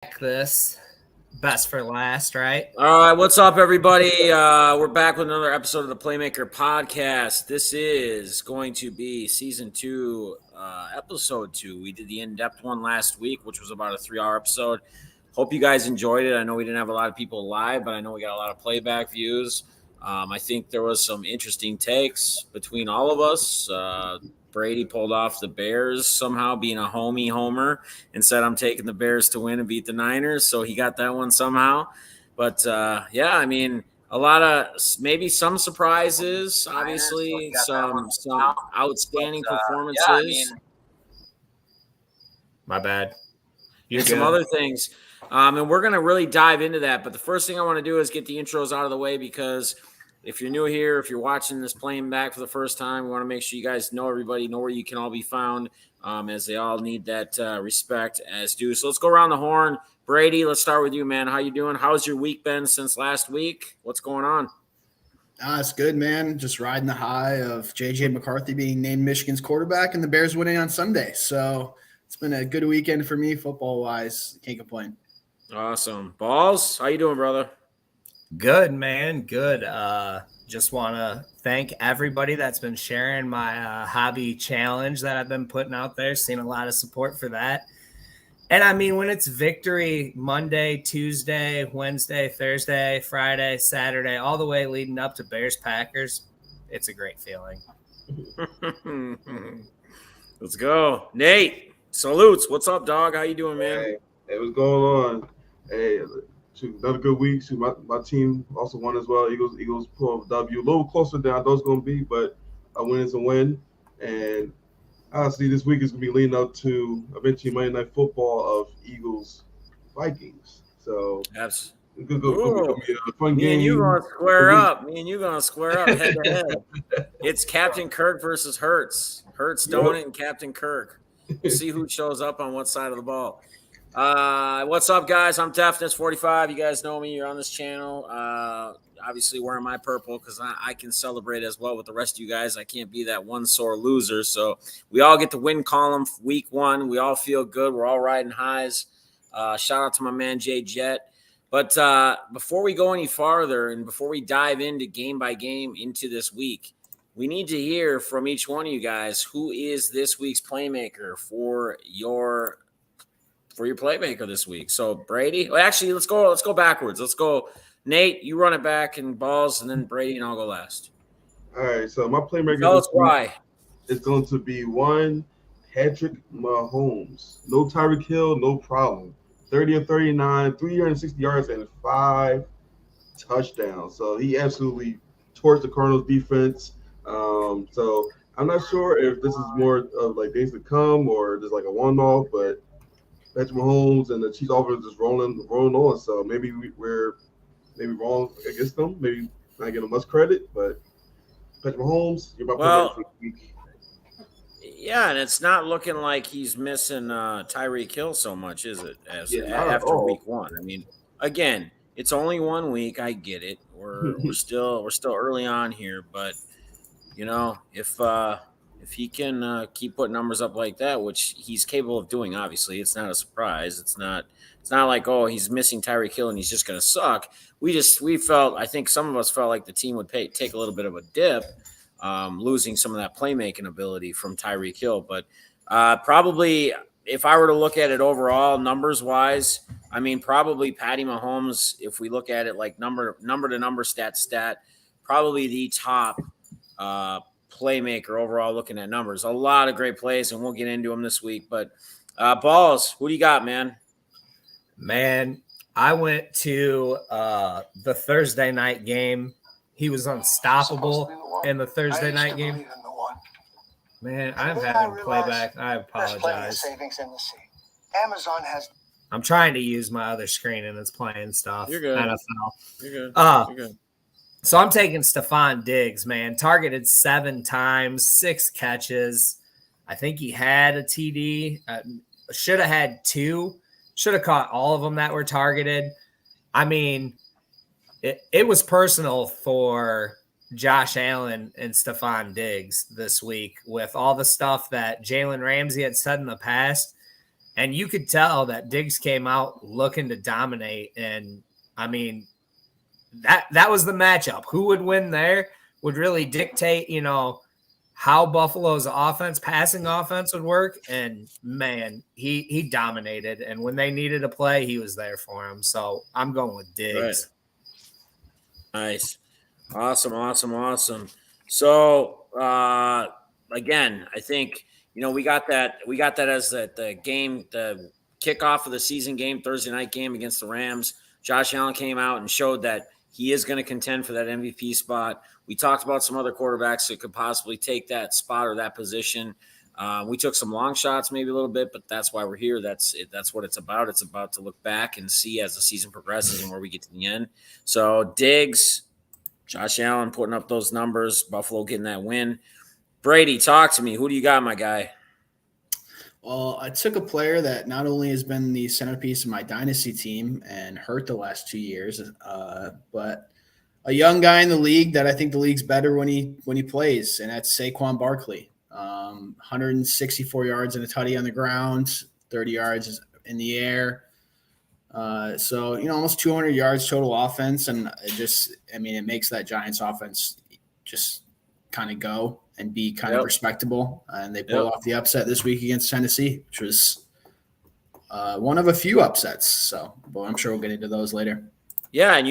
this best for last, right? All right, what's up, everybody? We're back with another episode of the Playmaker podcast. This is going to be season 2, episode 2. We did the in-depth one last week, which was about a 3-hour episode. Hope you guys enjoyed it. I know we didn't have a lot of people live, but I know we got a lot of playback views. I think there was some interesting takes between all of us. Brady pulled off the Bears somehow, being a homie homer, and said, I'm taking the Bears to win and beat the Niners. So he got that one somehow. But, yeah, I mean, a lot of maybe some surprises, obviously, some outstanding performances. My bad. And some other things. And we're going to really dive into that. But the first thing I want to do is get the intros out of the way because if you're new here, if you're watching this playing back for the first time, we want to make sure you guys know everybody, know where you can all be found, as they all need that respect as due. So let's go around the horn. Brady, let's start with you, man. How you doing? How's your week been since last week? What's going on? It's good, man. Just riding the high of J.J. McCarthy being named Michigan's quarterback and the Bears winning on Sunday. So it's been a good weekend for me football-wise. Can't complain. Awesome. Balls, how you doing, brother? Good, man. Good. Just want to thank everybody that's been sharing my hobby challenge that I've been putting out there. Seen a lot of support for that. And I mean, when it's victory Monday, Tuesday, Wednesday, Thursday, Friday, Saturday, all the way leading up to Bears Packers, it's a great feeling. Let's go. Nate, salutes. What's up, dog? How you doing, man? Hey, what's going on? Hey, another good week. My team also won as well. Eagles pull off a W. A little closer than I thought it was going to be, but a win is a win. And honestly, this week is going to be leading up to eventually Monday Night Football of Eagles-Vikings. So that's good, be a fun game. Me and you going to square up head to head. It's Captain Kirk versus Hurts. Hurts throwing it and Captain Kirk. We'll see who shows up on what side of the ball. What's up, guys? I'm Deafness45. You guys know me. You're on this channel. Obviously wearing my purple because I can celebrate as well with the rest of you guys. I can't be that one sore loser. So we all get the win column week 1. We all feel good. We're all riding highs. Shout out to my man Jay Jet. But before we go any farther and before we dive into game by game into this week, we need to hear from each one of you guys who is this week's playmaker for your playmaker this week. So Brady, well, actually, let's go backwards. Let's go. Nate, you run it back and balls, and then Brady and I'll go last. All right. So my playmaker. Tell us why. It's going to be one Patrick Mahomes. No Tyreek Hill, no problem. 30 of 39, 360 yards, and 5 touchdowns. So he absolutely torched the Cardinals defense. So I'm not sure if this is more of like days to come or just like a one-off, but Patrick Mahomes and the Chiefs offense is rolling on. So maybe we're wrong against them. Maybe not giving much credit, but Patrick Mahomes, you're about to week. Yeah, and it's not looking like he's missing Tyreek Hill so much, is it? After week 1. I mean, again, it's only 1 week. I get it. We're still early on here, but you know, if he can keep putting numbers up like that, which he's capable of doing, obviously, it's not a surprise. It's not like, oh, he's missing Tyreek Hill and he's just going to suck. I think some of us felt like the team would take a little bit of a dip, losing some of that playmaking ability from Tyreek Hill. But probably if I were to look at it overall, numbers wise, I mean, probably Patty Mahomes, if we look at it like number to number stat, probably the top playmaker overall looking at numbers. A lot of great plays, and we'll get into them this week. But balls, who do you got, man? Man, I went to the Thursday night game. He was unstoppable in the Thursday night game. Man, I'm having playback. I apologize. I'm trying to use my other screen and it's playing stuff. You're good. NFL. You're good. So I'm taking Stephon Diggs, man. Targeted 7 times, 6 catches. I think he had a TD. Should have had 2. Should have caught all of them that were targeted. I mean, it was personal for Josh Allen and Stephon Diggs this week with all the stuff that Jalen Ramsey had said in the past. And you could tell that Diggs came out looking to dominate. And I mean, that was the matchup. Who would win there would really dictate, how Buffalo's passing offense would work. And man, he dominated. And when they needed a play, he was there for him. So I'm going with Diggs. Right. Nice. Awesome. So again, I think we got that as the game, the kickoff of the season game, Thursday night game against the Rams. Josh Allen came out and showed that he is going to contend for that MVP spot. We talked about some other quarterbacks that could possibly take that spot or that position. We took some long shots, maybe a little bit, but that's why we're here. That's what it's about. It's about to look back and see as the season progresses and where we get to the end. So Diggs, Josh Allen putting up those numbers, Buffalo getting that win. Brady, talk to me. Who do you got, my guy? Well, I took a player that not only has been the centerpiece of my dynasty team and hurt the last 2 years, but a young guy in the league that I think the league's better when he plays, and that's Saquon Barkley. 164 yards and a tutty on the ground, 30 yards in the air. So almost 200 yards total offense, and it makes that Giants offense just kind of go and be kind of respectable. And they pulled off the upset this week against Tennessee, which was one of a few upsets. So, but I'm sure we'll get into those later. Yeah, and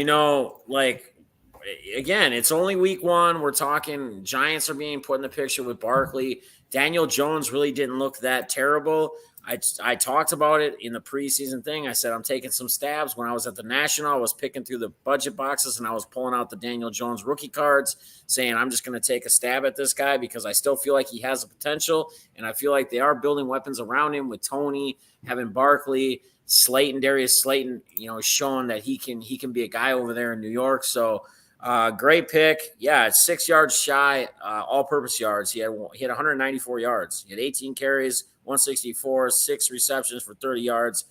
again, it's only week one. We're talking Giants are being put in the picture with Barkley. Daniel Jones really didn't look that terrible. I talked about it in the preseason thing. I said I'm taking some stabs. When I was at the National, I was picking through the budget boxes and I was pulling out the Daniel Jones rookie cards, saying I'm just going to take a stab at this guy because I still feel like he has the potential, and I feel like they are building weapons around him with Tony, having Barkley, Darius Slayton, showing that he can be a guy over there in New York. So great pick. Yeah, it's 6 yards shy, all-purpose yards. He had 194 yards. He had 18 carries, 164, 6 receptions for 30 yards,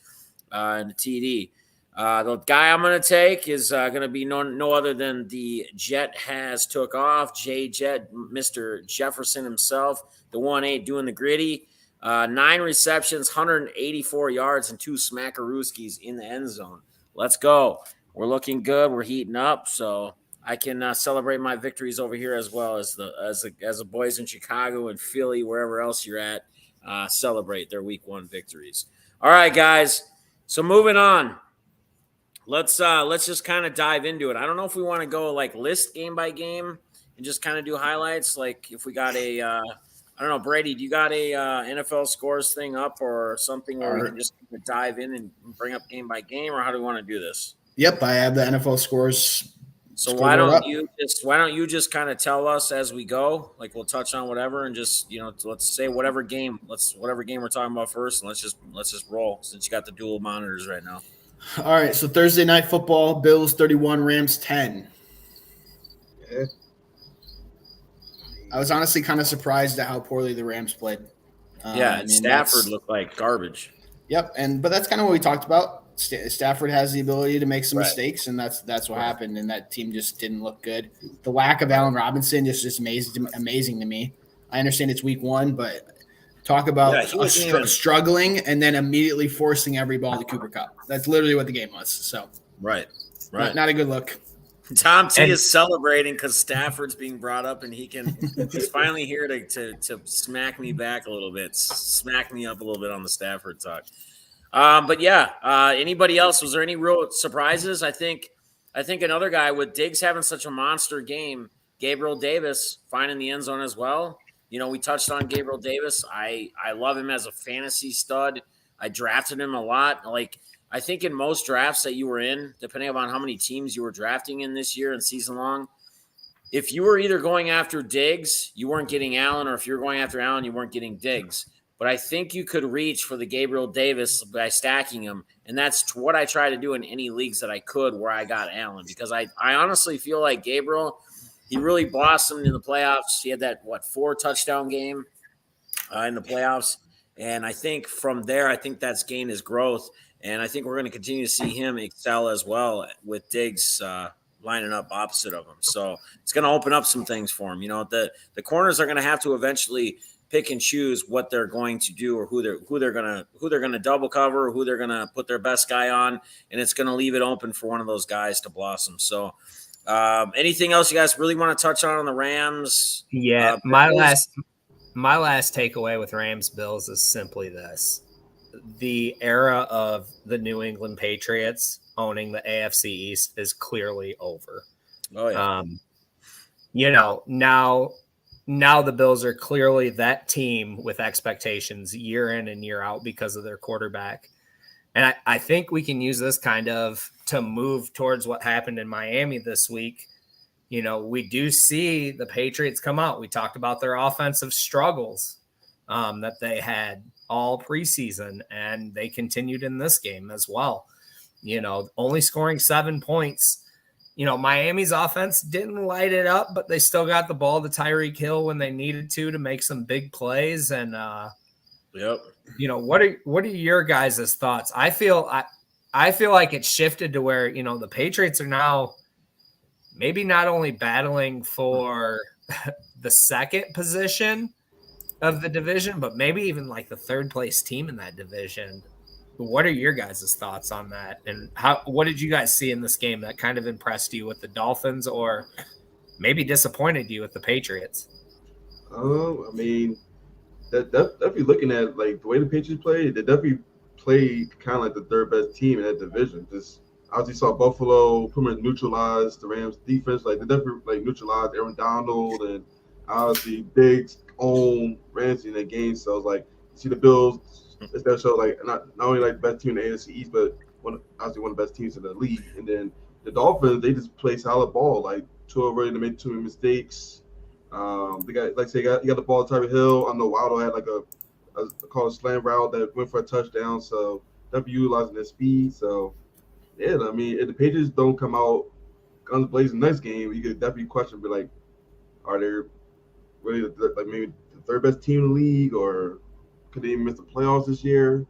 and a TD. The guy I'm going to take is going to be no other than the Jet has took off. Jet, Mr. Jefferson himself, the 1-8 doing the gritty. 9 receptions, 184 yards, and 2 smackarooskies in the end zone. Let's go. We're looking good. We're heating up, so I can celebrate my victories over here as well as the boys in Chicago and Philly, wherever else you're at, celebrate their week one victories. All right, guys. So moving on, let's just kind of dive into it. I don't know if we want to go like list game by game and just kind of do highlights. Like if we got I don't know, Brady, do you got a NFL scores thing up or something where we can just dive in and bring up game by game, or how do we want to do this? Yep, I have the NFL scores. So why don't you just kind of tell us as we go? Like we'll touch on whatever and just let's say whatever game we're talking about first, and let's just roll since you got the dual monitors right now. All right, so Thursday night football: Bills 31, Rams 10. Yeah. I was honestly kind of surprised at how poorly the Rams played. Stafford looked like garbage. Yep, but that's kind of what we talked about. Stafford has the ability to make some mistakes, and that's what happened. And that team just didn't look good. The lack of Allen Robinson is just amazing to me. I understand it's week one, but talk about struggling and then immediately forcing every ball to Cooper Kupp. That's literally what the game was. So right, not a good look. Tom T is celebrating because Stafford's being brought up, and he's finally here to smack me back a little bit, smack me up a little bit on the Stafford talk. But anybody else? Was there any real surprises? I think another guy with Diggs having such a monster game, Gabriel Davis finding the end zone as well. We touched on Gabriel Davis. I love him as a fantasy stud. I drafted him a lot. Like I think in most drafts that you were in, depending upon how many teams you were drafting in this year and season long, if you were either going after Diggs, you weren't getting Allen, or if you were going after Allen, you weren't getting Diggs. But I think you could reach for the Gabriel Davis by stacking him. And that's what I try to do in any leagues that I could where I got Allen. Because I honestly feel like Gabriel, he really blossomed in the playoffs. He had that, 4-touchdown game in the playoffs. And I think from there, I think that's gained his growth. And I think we're going to continue to see him excel as well with Diggs lining up opposite of him. So it's going to open up some things for him. The corners are going to have to eventually pick and choose what they're going to do or who they're gonna double cover, or who they're gonna put their best guy on, and it's gonna leave it open for one of those guys to blossom. So, anything else you guys really want to touch on the Rams? Yeah, my last takeaway with Rams Bills is simply this: the era of the New England Patriots owning the AFC East is clearly over. Oh yeah. Now the Bills are clearly that team with expectations year in and year out because of their quarterback. And I think we can use this kind of to move towards what happened in Miami this week. We do see the Patriots come out. We talked about their offensive struggles that they had all preseason, and they continued in this game as well. Only scoring 7 points. Miami's offense didn't light it up, but they still got the ball to Tyreek Hill when they needed to make some big plays. And yep. What are your guys' thoughts? I feel like it's shifted to where the Patriots are now maybe not only battling for the second position of the division, but maybe even like the third place team in that division. What are your guys' thoughts on that? And what did you guys see in this game that kind of impressed you with the Dolphins or maybe disappointed you with the Patriots? I mean, that definitely looking at like the way the Patriots played, they definitely played kind of like the third best team in that division. Just obviously saw Buffalo pretty much neutralize the Rams defense. Like they definitely like neutralized Aaron Donald and obviously Diggs own Ramsey in that game. So I was like, see the Bills. That show like not only like the best team in the AFC East, but obviously one of the best teams in the league. And then the Dolphins, they just play solid ball. Like Tua ready to make too many mistakes. They got you got the ball to Tyreek Hill. I know Waddle had like a slam route that went for a touchdown. So definitely utilizing their speed. So yeah, I mean, if the Patriots don't come out guns blazing next game, you could definitely question, be like, are they really like maybe the third best team in the league, or could they even miss the playoffs this year?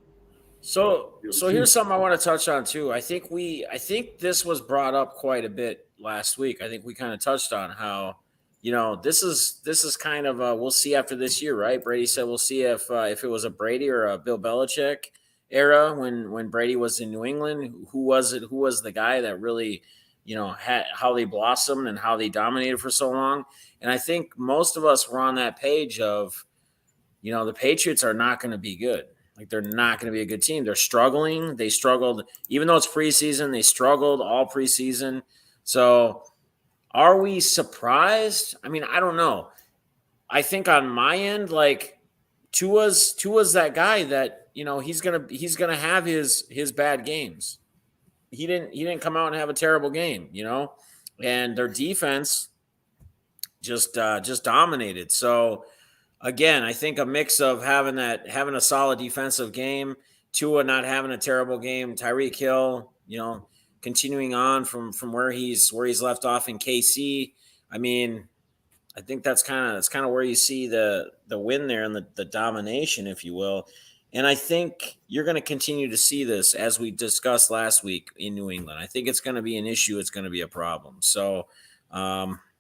So here's something I want to touch on too. I think this was brought up quite a bit last week. I think we kind of touched on how, this is kind of we'll see after this year, right? Brady said we'll see if it was a Brady or a Bill Belichick era when Brady was in New England. Who was it? Who was the guy that really, had how they blossomed and how they dominated for so long? And I think most of us were on that page of, the Patriots are not going to be good. Like they're not going to be a good team. They're struggling. They struggled, even though it's preseason, they struggled all preseason. So are we surprised? I mean, I don't know. I think on my end, like Tua's that guy that, he's gonna have his bad games. He didn't come out and have a terrible game, and their defense just dominated. So again, I think a mix of having a solid defensive game, Tua not having a terrible game, Tyreek Hill, continuing on from where he's left off in KC. I mean, I think that's kind of where you see the win there and the domination, if you will. And I think you're going to continue to see this as we discussed last week in New England. I think it's going to be an issue. It's going to be a problem. So,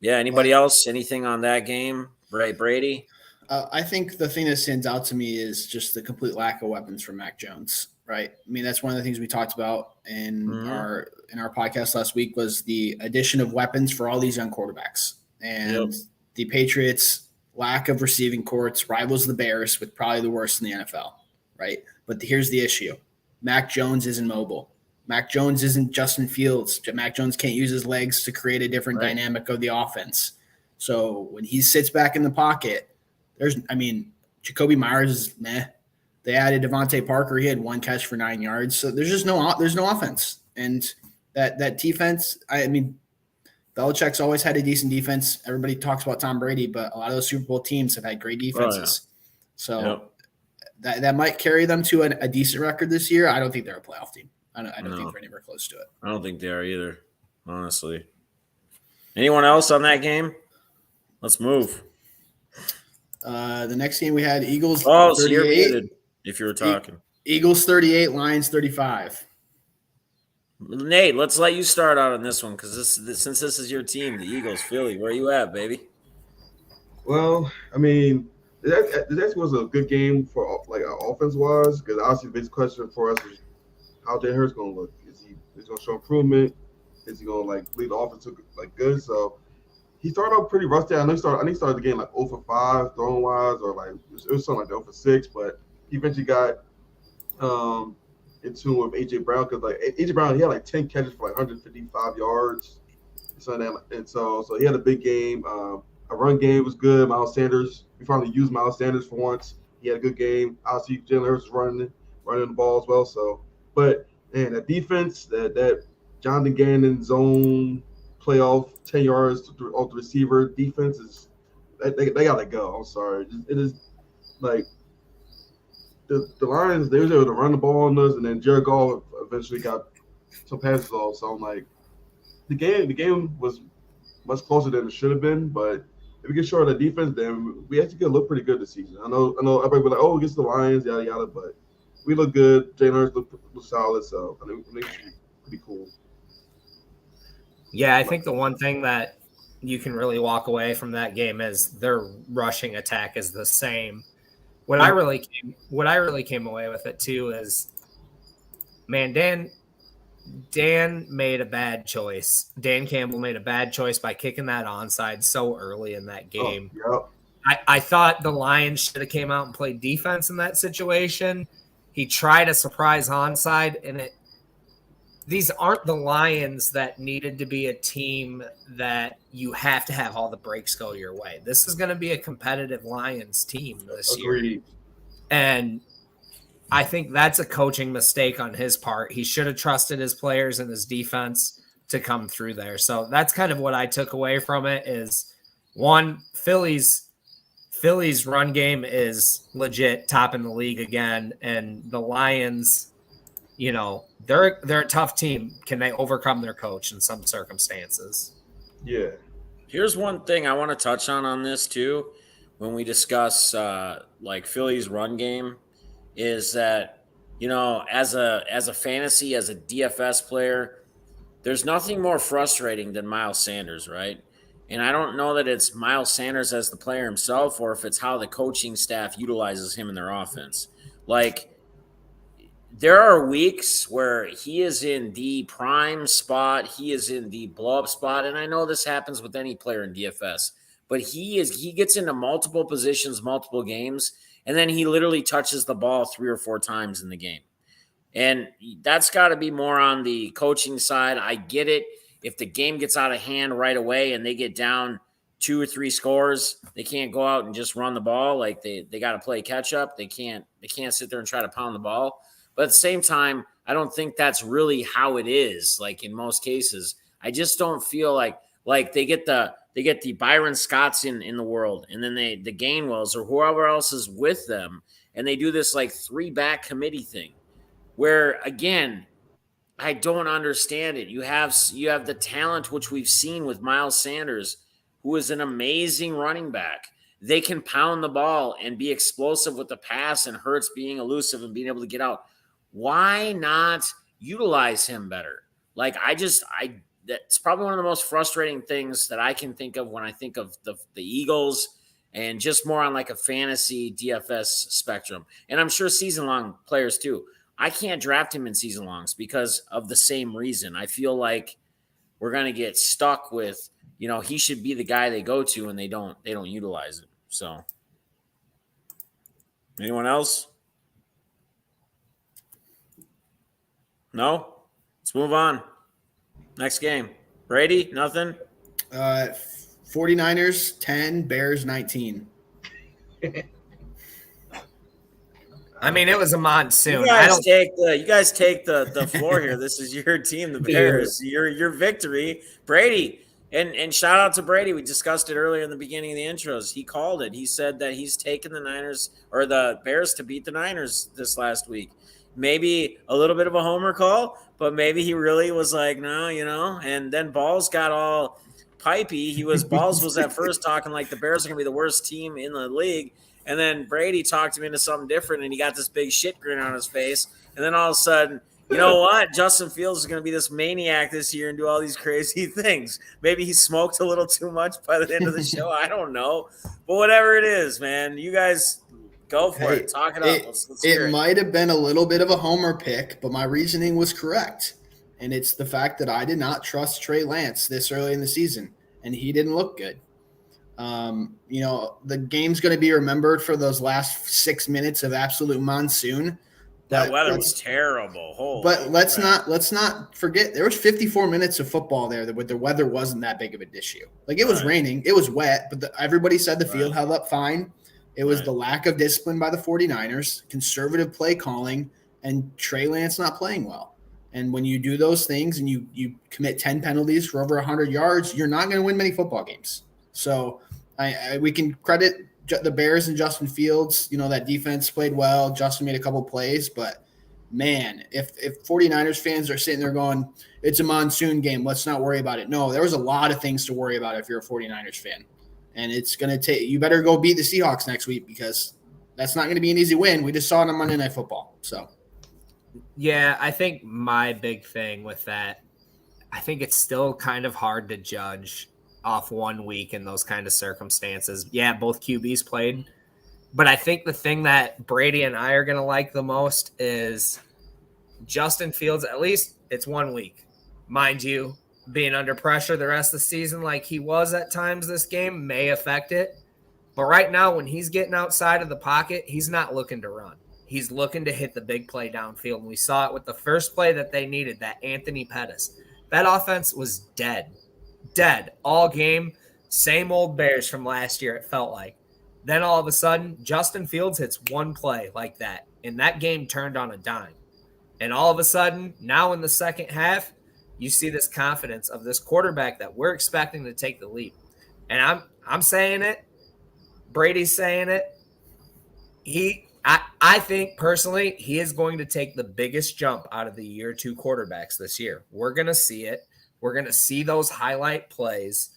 anybody else? Anything on that game? Right, Brady? I think the thing that stands out to me is just the complete lack of weapons from Mac Jones, right? I mean, that's one of the things we talked about in our podcast last week was the addition of weapons for all these young quarterbacks. And the Patriots' lack of receiving courts rivals the Bears with probably the worst in the NFL, right? But here's the issue. Mac Jones isn't mobile. Mac Jones isn't Justin Fields. Mac Jones can't use his legs to create a different dynamic of the offense. So when he sits back in the pocket, Jacoby Myers is meh. They added Devontae Parker. He had one catch for 9 yards. So there's no offense. And that defense, Belichick's always had a decent defense. Everybody talks about Tom Brady, but a lot of those Super Bowl teams have had great defenses. So that might carry them to a decent record this year. I don't think they're a playoff team. I don't think they're anywhere close to it. I don't think they are either, honestly. Anyone else on that game? Let's move. The next game we had Eagles 38. So you're muted if you were talking. Eagles 38, Lions 35. Nate, let's let you start out on this one because since this is your team, the Eagles, Philly. Where are you at, baby? Well, I mean, That was a good game for like offense wise, because obviously the big question for us is how Jalen Hurts going to look. Is he going to show improvement? Is he going to like lead the offense to like good? So he started out pretty rusty. I think he started the game like 0 for 5 throwing wise, or like it was something like 0 for 6. But he eventually got in tune with AJ Brown, because like AJ Brown, he had like 10 catches for like 155 yards. And so he had a big game. A run game was good. Miles Sanders, we finally used Miles Sanders for once. He had a good game. Obviously, Jalen Hurts was running the ball as well. So, but man, that defense, that Jonathan Gannon zone playoff 10 yards off the receiver defense is they gotta go. I'm sorry. It is like the Lions, they was able to run the ball on us, and then Jared Goff eventually got some passes off. So I'm like, the game was much closer than it should have been, but if we get short of the defense, then we actually could look pretty good this season. I know everybody be like, oh, against the Lions, yada yada, but we look good. Jalen Hurts look solid, so I think it should be pretty cool. Yeah, I think the one thing that you can really walk away from that game is their rushing attack is the same. What I really came away with it too is, man, Dan made a bad choice. Dan Campbell made a bad choice by kicking that onside so early in that game. Oh, yep. I thought the Lions should have came out and played defense in that situation. He tried a surprise onside, and these aren't the Lions that needed to be a team that you have to have all the breaks go your way. This is going to be a competitive Lions team this year. And I think that's a coaching mistake on his part. He should have trusted his players and his defense to come through there. So that's kind of what I took away from it is, one, Philly's run game is legit top in the league again. And the Lions, you know, they're a tough team. Can they overcome their coach in some circumstances? Yeah. Here's one thing I want to touch on this too, when we discuss like Philly's run game, is that, you know, as a fantasy, as a DFS player, there's nothing more frustrating than Miles Sanders, right? And I don't know that it's Miles Sanders as the player himself, or if it's how the coaching staff utilizes him in their offense. Like, there are weeks where he is in the prime spot, he is in the blow up spot, and I know this happens with any player in DFS, but he gets into multiple positions, multiple games, and then he literally touches the ball 3 or 4 times in the game. And that's got to be more on the coaching side. I get it. If the game gets out of hand right away and they get down 2 or 3 scores, they can't go out and just run the ball. Like they got to play catch up. They can't sit there and try to pound the ball. But at the same time, I don't think that's really how it is. Like in most cases, I just don't feel like they get the Byron Scotts in the world, and then the Gainwells or whoever else is with them, and they do this like 3-back committee thing, where again, I don't understand it. You have the talent, which we've seen with Miles Sanders, who is an amazing running back. They can pound the ball and be explosive with the pass, and Hurts being elusive and being able to get out. Why not utilize him better? Like, that's probably one of the most frustrating things that I can think of when I think of the Eagles, and just more on like a fantasy DFS spectrum. And I'm sure season-long players too. I can't draft him in season longs because of the same reason. I feel like we're going to get stuck with, you know, he should be the guy they go to, and they don't utilize it. So, anyone else? No? Let's move on. Next game. Brady, nothing? 49ers 10, Bears 19. I mean, it was a monsoon. You guys take the floor here. This is your team, the Bears. Your victory. Brady. And shout out to Brady. We discussed it earlier in the beginning of the intros. He called it. He said that he's taken the Niners or the Bears to beat the Niners this last week. Maybe a little bit of a homer call, but maybe he really was like, no, you know. And then Balls got all pipey. Balls was at first talking like the Bears are going to be the worst team in the league. And then Brady talked him into something different, and he got this big shit grin on his face. And then all of a sudden, You know what? Justin Fields is going to be this maniac this year and do all these crazy things. Maybe he smoked a little too much by the end of the show. I don't know. But whatever it is, man, you guys go for it. Talk it up. Let's hear it might have been a little bit of a homer pick, but my reasoning was correct. And it's the fact that I did not trust Trey Lance this early in the season, and he didn't look good. The game's going to be remembered for those last 6 minutes of absolute monsoon. That weather was terrible. Let's not forget there was 54 minutes of football there where the weather wasn't that big of an issue. Like, it was raining, it was wet, but everybody said the field held up fine. It was the lack of discipline by the 49ers, conservative play calling, and Trey Lance not playing well. And when you do those things and you commit 10 penalties for over 100 yards, you're not going to win many football games. So we can credit the Bears and Justin Fields. That defense played well. Justin made a couple plays, but man, if 49ers fans are sitting there going, it's a monsoon game, let's not worry about it. No, there was a lot of things to worry about if you're a 49ers fan. And it's going to take – you better go beat the Seahawks next week because that's not going to be an easy win. We just saw it on Monday Night Football. So, yeah, I think my big thing with that, I think it's still kind of hard to judge off 1 week in those kind of circumstances. Yeah, both QBs played. But I think the thing that Brady and I are going to like the most is Justin Fields. At least it's 1 week. Mind you, being under pressure the rest of the season like he was at times this game may affect it. But right now, when he's getting outside of the pocket, he's not looking to run. He's looking to hit the big play downfield. And we saw it with the first play that they needed, that Anthony Pettis. That offense was dead all game. Same old Bears from last year, it felt like. Then all of a sudden, Justin Fields hits one play like that, and that game turned on a dime. And all of a sudden, now in the second half, you see this confidence of this quarterback that we're expecting to take the leap. And I'm saying it. Brady's saying it. I think personally he is going to take the biggest jump out of the year 2 quarterbacks this year. We're going to see it. We're going to see those highlight plays.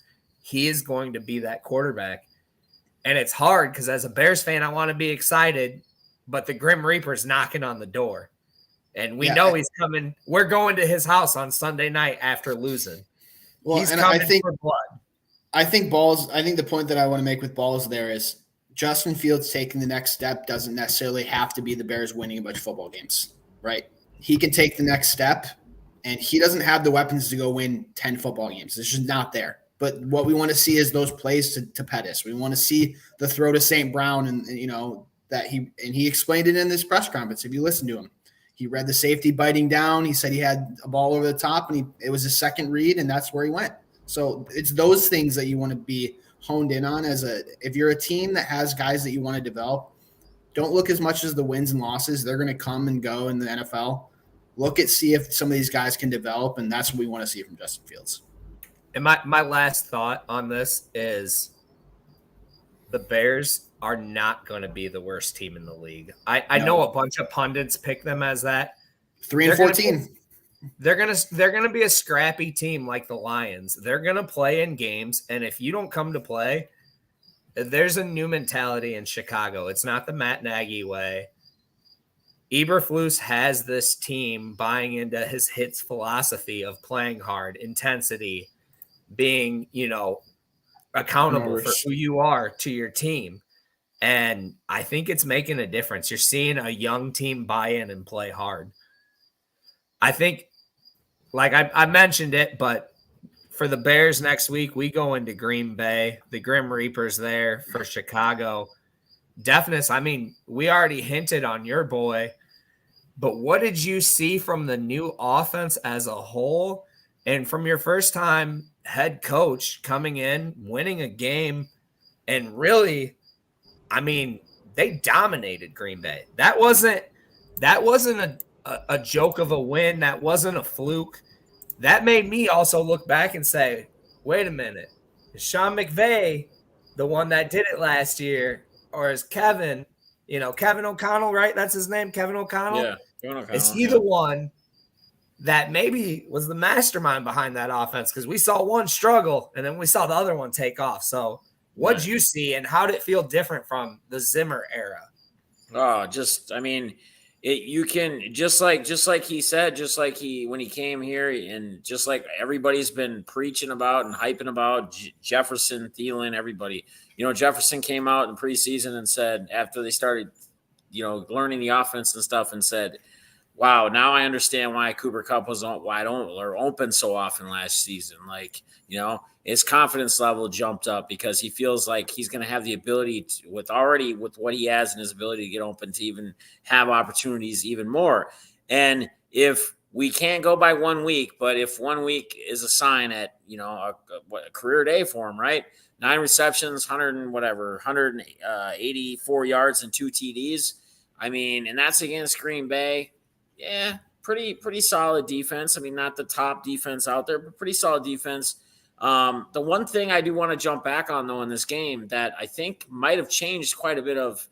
He is going to be that quarterback. And it's hard because as a Bears fan, I want to be excited, but the Grim Reaper's knocking on the door. And we know he's coming. We're going to his house on Sunday night after losing. Well, he's and coming I think for blood. I think the point that I want to make with Balls there is Justin Fields taking the next step doesn't necessarily have to be the Bears winning a bunch of football games, right? He can take the next step, and he doesn't have the weapons to go win 10 football games. It's just not there. But what we want to see is those plays to Pettis. We want to see the throw to St. Brown, and that he explained it in this press conference. If you listen to him, he read the safety biting down. He said he had a ball over the top, and it was his second read, and that's where he went. So it's those things that you want to be honed in on if you're a team that has guys that you want to develop. Don't look as much as the wins and losses. They're going to come and go in the NFL. See if some of these guys can develop, and that's what we want to see from Justin Fields. And my last thought on this is the Bears are not going to be the worst team in the league. I know a bunch of pundits pick them as that. 3-14. They're gonna be a scrappy team like the Lions. They're gonna play in games, and if you don't come to play, there's a new mentality in Chicago. It's not the Matt Nagy way. Eberflus has this team buying into his hits philosophy of playing hard, intensity, being, accountable for who you are to your team. And I think it's making a difference. You're seeing a young team buy in and play hard. I think, like I mentioned it, but for the Bears next week, we go into Green Bay. The Grim Reaper's there for Chicago. Deafness, we already hinted on your boy, but what did you see from the new offense as a whole and from your first time head coach coming in, winning a game, and really, they dominated Green Bay. That wasn't a joke of a win. That wasn't a fluke. That made me also look back and say, wait a minute, is Sean McVay the one that did it last year? Or is Kevin O'Connell, right? That's his name, Kevin O'Connell? Yeah, Kevin O'Connell. Is he the one that maybe was the mastermind behind that offense? Because we saw one struggle, and then we saw the other one take off. So what did you see, and how did it feel different from the Zimmer era? Oh, You can just like he said, just like when he came here, and just like everybody's been preaching about and hyping about Jefferson, Thielen, everybody. Jefferson came out in preseason and said, after they started, learning the offense and stuff, and said, wow, now I understand why Cooper Kupp was open so often last season. Like, his confidence level jumped up because he feels like he's going to have the ability to, with what he has and his ability to get open, to even have opportunities even more. And if we can't go by 1 week, but if 1 week is a sign at, a career day for him, right? 9 receptions, 184 yards and 2 TDs. I mean, and that's against Green Bay. Yeah, pretty solid defense. I mean, not the top defense out there, but pretty solid defense. The one thing I do want to jump back on, though, in this game that I think might have changed quite a bit of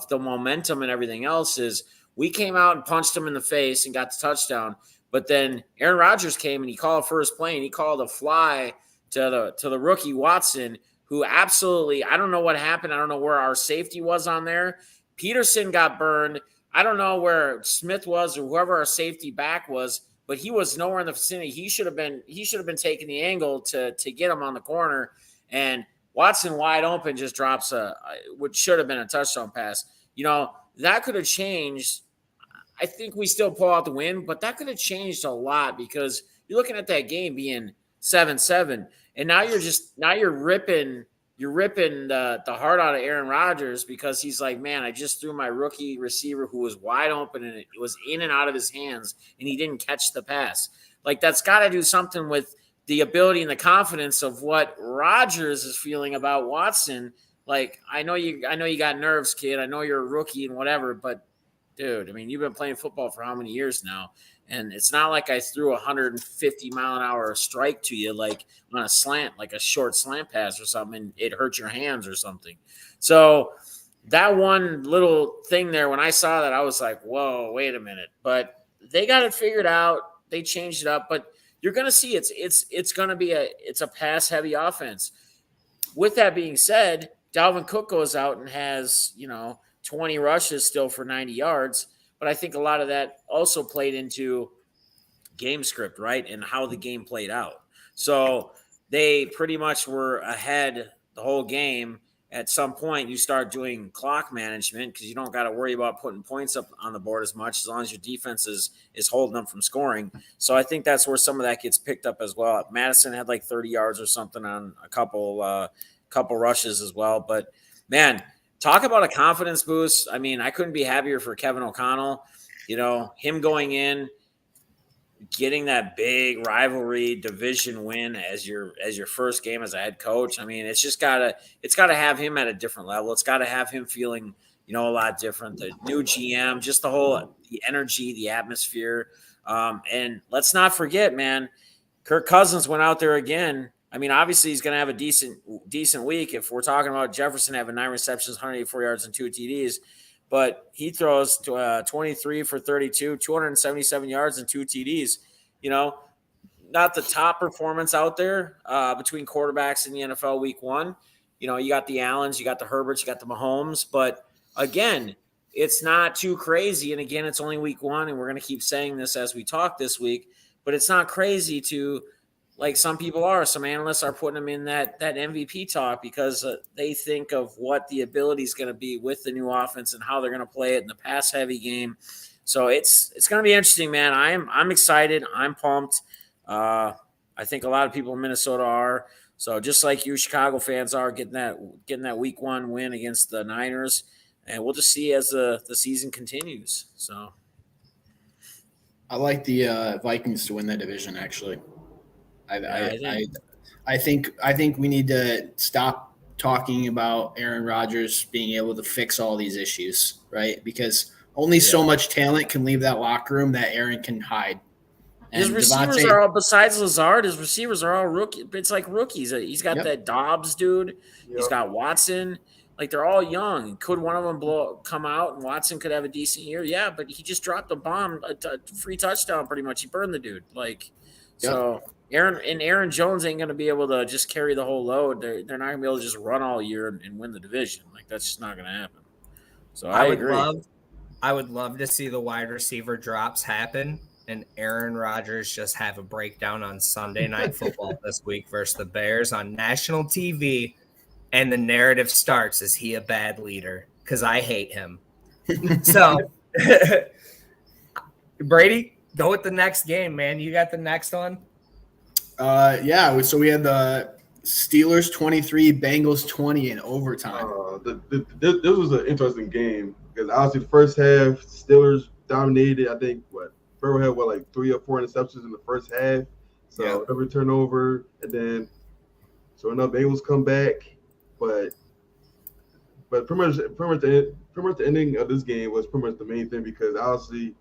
the momentum and everything else is we came out and punched him in the face and got the touchdown. But then Aaron Rodgers came and he called first play, and he called a fly to the rookie Watson, who absolutely, I don't know what happened. I don't know where our safety was on there. Peterson got burned. I don't know where Smith was or whoever our safety back was, but he was nowhere in the vicinity. He should have been taking the angle to get him on the corner, and Watson wide open just drops which should have been a touchdown pass. That could have changed. I think we still pull out the win, but that could have changed a lot because you're looking at that game being 7-7, and now you're ripping the heart out of Aaron Rodgers because he's like, man, I just threw my rookie receiver who was wide open and it was in and out of his hands and he didn't catch the pass. Like, that's got to do something with the ability and the confidence of what Rodgers is feeling about Watson. Like, I know you got nerves, kid. I know you're a rookie and whatever, but dude, I mean, you've been playing football for how many years now? And it's not like I threw 150 mile an hour strike to you, like on a slant, like a short slant pass or something, and it hurt your hands or something. So that one little thing there, when I saw that, I was like, whoa, wait a minute. But they got it figured out. They changed it up, but you're going to see it's going to be a pass heavy offense. With that being said, Dalvin Cook goes out and has, 20 rushes still for 90 yards. But I think a lot of that also played into game script, right, and how the game played out. So they pretty much were ahead the whole game. At some point, you start doing clock management because you don't got to worry about putting points up on the board as much as long as your defense is holding them from scoring. So I think that's where some of that gets picked up as well. Madison had like 30 yards or something on a couple rushes as well. But, man, talk about a confidence boost. I mean, I couldn't be happier for Kevin O'Connell. Him going in, getting that big rivalry division win as your first game as a head coach. I mean, it's gotta have him at a different level. It's got to have him feeling, a lot different. The new GM, just the energy, the atmosphere. And let's not forget, man, Kirk Cousins went out there again. I mean, obviously he's going to have a decent week if we're talking about Jefferson having 9 receptions, 184 yards, and 2 TDs. But he throws 23 for 32, 277 yards, and 2 TDs. Not the top performance out there between quarterbacks in the NFL week 1. You got the Allens, you got the Herberts, you got the Mahomes. But, again, it's not too crazy. And, again, it's only week 1, and we're going to keep saying this as we talk this week. But it's not crazy to – like some people are, some analysts are putting him in that MVP talk because they think of what the ability is going to be with the new offense and how they're going to play it in the pass heavy game. So it's going to be interesting, man. I'm excited. I'm pumped. I think a lot of people in Minnesota are. So just like you Chicago fans are getting that week 1 win against the Niners, and we'll just see as the season continues. So I like the Vikings to win that division, actually. I think we need to stop talking about Aaron Rodgers being able to fix all these issues, right? Because only so much talent can leave that locker room that Aaron can hide. And his receivers are all, besides Lazard, his receivers are all rookie. It's like rookies. He's got that Dobbs dude. Yep. He's got Watson. Like, they're all young. Could one of them come out and Watson could have a decent year? Yeah, but he just dropped a bomb, a free touchdown pretty much. He burned the dude. So – Aaron Jones ain't going to be able to just carry the whole load. They're not going to be able to just run all year and win the division. Like, that's just not going to happen. So I agree. I would love to see the wide receiver drops happen and Aaron Rodgers just have a breakdown on Sunday Night Football this week versus the Bears on national TV, and the narrative starts, is he a bad leader? Because I hate him. So, Brady, go with the next game, man. You got the next one? Yeah, so we had the Steelers 23, Bengals 20 in overtime. This was an interesting game because obviously the first half, Steelers dominated. I think Burrow had like 3 or 4 interceptions in the first half. So every turnover, and then so enough Bengals come back, but pretty much the ending of this game was pretty much the main thing because obviously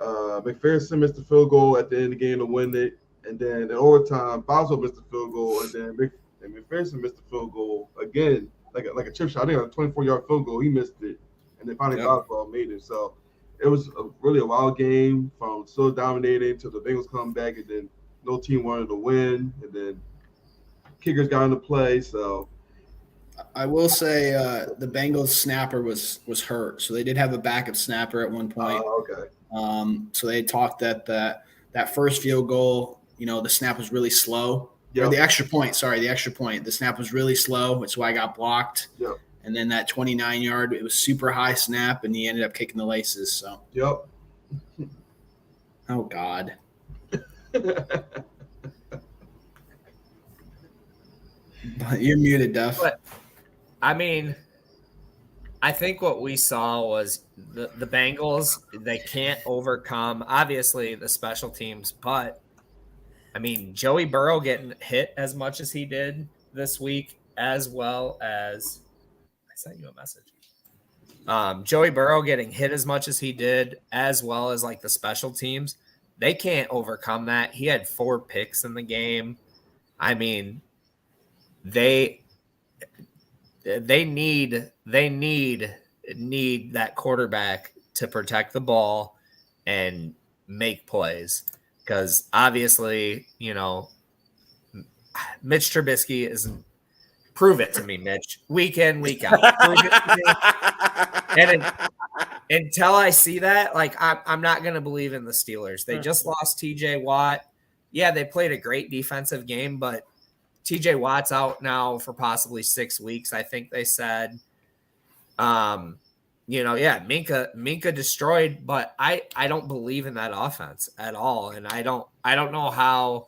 McPherson missed the field goal at the end of the game to win it, and then in overtime Boswell missed the field goal, and then McPherson missed the field goal again, like a chip shot. I think a 24-yard field goal, he missed it, and then finally Boswell made it. So it was really a wild game from still dominating to the Bengals come back, and then no team wanted to win, and then kickers got into play. So I will say the Bengals snapper was hurt, so they did have a backup snapper at one point. Okay. So they talked that first field goal, the snap was really slow. Yep. Or the extra point, the snap was really slow, which is why I got blocked. Yep. And then that 29-yard, it was super high snap, and he ended up kicking the laces. So. Yep. Oh God. You're muted, Duff. But, I mean, I think what we saw was the Bengals, they can't overcome, obviously, the special teams. But, I mean, Joey Burrow getting hit as much as he did this week, as well as – I sent you a message. Joey Burrow getting hit as much as he did, as well as, like, the special teams. They can't overcome that. He had 4 picks in the game. I mean – They need that quarterback to protect the ball and make plays, because obviously, Mitch Trubisky isn't. Prove it to me, Mitch. Week in, week out. Prove it to me. And until I see that, like, I'm not going to believe in the Steelers. They just lost T.J. Watt. Yeah, they played a great defensive game, but TJ Watt's out now for possibly 6 weeks, I think they said. Minka destroyed, but I don't believe in that offense at all. And I don't know how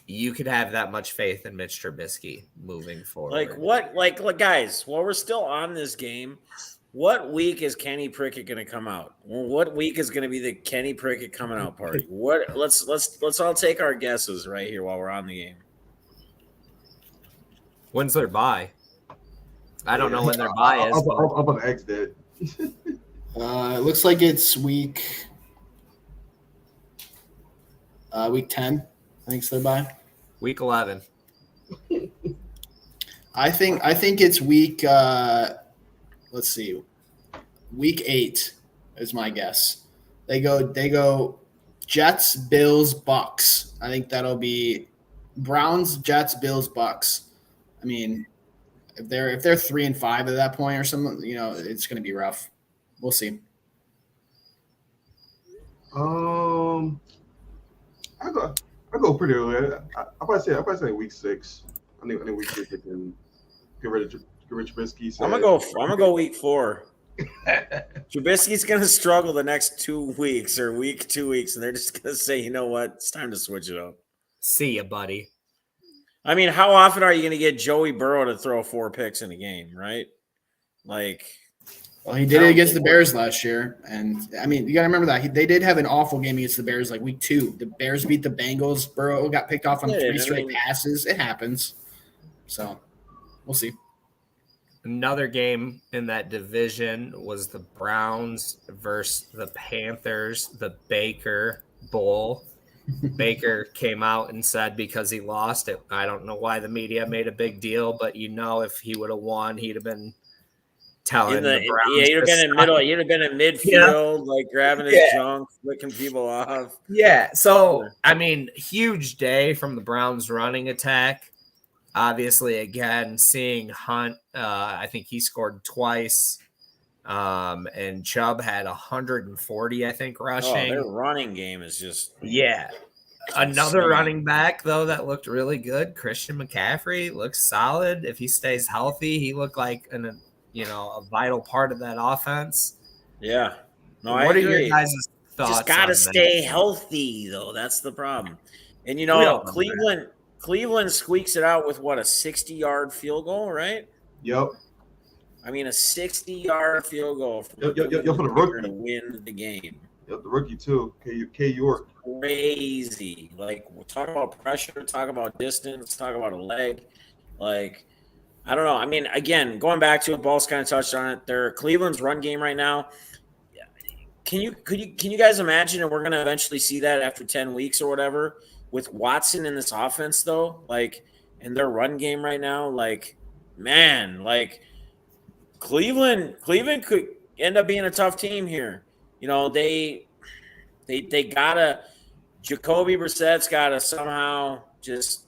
you could have that much faith in Mitch Trubisky moving forward. Like guys, while we're still on this game, what week is Kenny Prickett going to come out? What week is going to be the Kenny Prickett coming out party? Let's all take our guesses right here while we're on the game. When's their bye? I don't know when their bye is. I'm going to ask that. It looks like it's week 10. I think it's their bye. Week 11. I think it's week. Let's see. Week 8 is my guess. They go Jets, Bills, Bucks. I think that'll be Browns, Jets, Bills, Bucks. I mean, if they're 3-5 at that point or something, it's going to be rough. We'll see. I go pretty early. I probably say week 6. I think week 6 they can get rid of Trubisky. So I'm gonna go week 4. Trubisky's gonna struggle the next 2 weeks or 2 weeks, and they're just gonna say, you know what, it's time to switch it up. See ya, buddy. I mean, how often are you going to get Joey Burrow to throw 4 picks in a game, right? Well, he did it against the Bears last year. And, I mean, you got to remember that. They did have an awful game against the Bears like week 2. The Bears beat the Bengals. Burrow got picked off on 3 straight passes. It happens. So, we'll see. Another game in that division was the Browns versus the Panthers, the Baker Bowl. Baker came out and said because he lost it. I don't know why the media made a big deal, but if he would have won, he'd have been telling the Browns. Yeah, you'd have been in midfield, like grabbing his junk, flicking people off. Yeah. So, I mean, huge day from the Browns running attack. Obviously, again, seeing Hunt, I think he scored twice. And Chubb had 140, I think, rushing. Oh, their running game is just Another insane. running back, though, that looked really good, Christian McCaffrey, looks solid. If he stays healthy, he looked like a vital part of that offense. Yeah. No, What I are your agree. guys' thoughts? Just got to on stay that? healthy, though. That's the problem. And, Cleveland squeaks it out with, what, a 60-yard field goal, right? Yep. I mean, a 60-yard field goal for for the rookie to win the game. Yep, the rookie, too. K. York. Crazy. Like, talk about pressure, talk about distance, talk about a leg. Like, I don't know. I mean, again, going back to it, Ball's kind of touched on it. They're Cleveland's run game right now. Can you guys imagine, and we're going to eventually see that after 10 weeks or whatever, with Watson in this offense, though, like, in their run game right now, like, man, like, Cleveland could end up being a tough team here. They gotta, Jacoby Brissett's gotta somehow just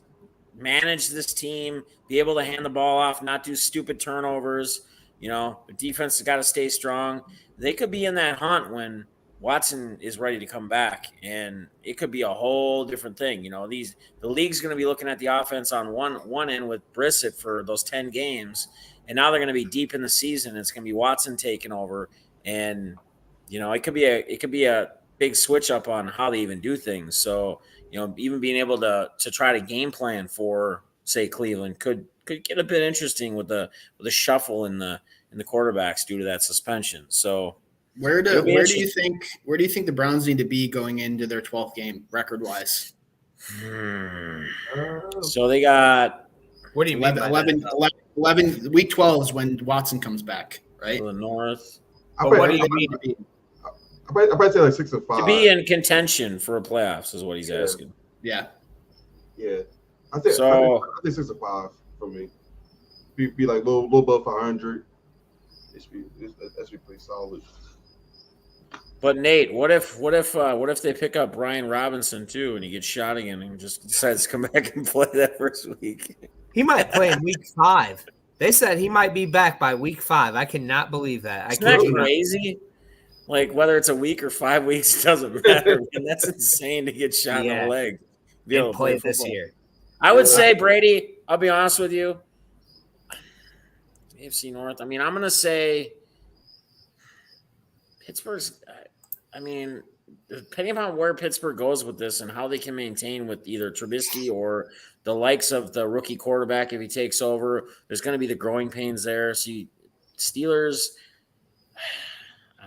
manage this team, be able to hand the ball off, not do stupid turnovers. The defense has got to stay strong. They could be in that hunt when Watson is ready to come back, and it could be a whole different thing. The league's going to be looking at the offense on one end with Brissett for those 10 games, and now they're going to be deep in the season. It's going to be Watson taking over, and it could be a big switch up on how they even do things. So even being able to try to game plan for, say, Cleveland could get a bit interesting with the shuffle in the quarterbacks due to that suspension. So where do you think the Browns need to be going into their 12th game record wise? So they got, what do you mean? 11 week 12 is when Watson comes back, right? To the North. What do you mean? I probably say like 6 or 5. To be in contention for playoffs is what he's asking. Yeah. Yeah. I think 6 or 5 for me. Be like little above 500. That's be pretty solid. But Nate, what if they pick up Brian Robinson too, and he gets shot again and just decides to come back and play that first week? He might play in week 5. They said he might be back by week 5. I cannot believe that. Isn't that crazy? Like, whether it's a week or 5 weeks, doesn't matter. Man, that's insane to get shot in the leg. And play this year. I would say, Brady, I'll be honest with you, AFC North. I mean, I'm going to say Pittsburgh's – I mean, depending on where Pittsburgh goes with this and how they can maintain with either Trubisky or the likes of the rookie quarterback if he takes over, there's going to be the growing pains there. See, Steelers –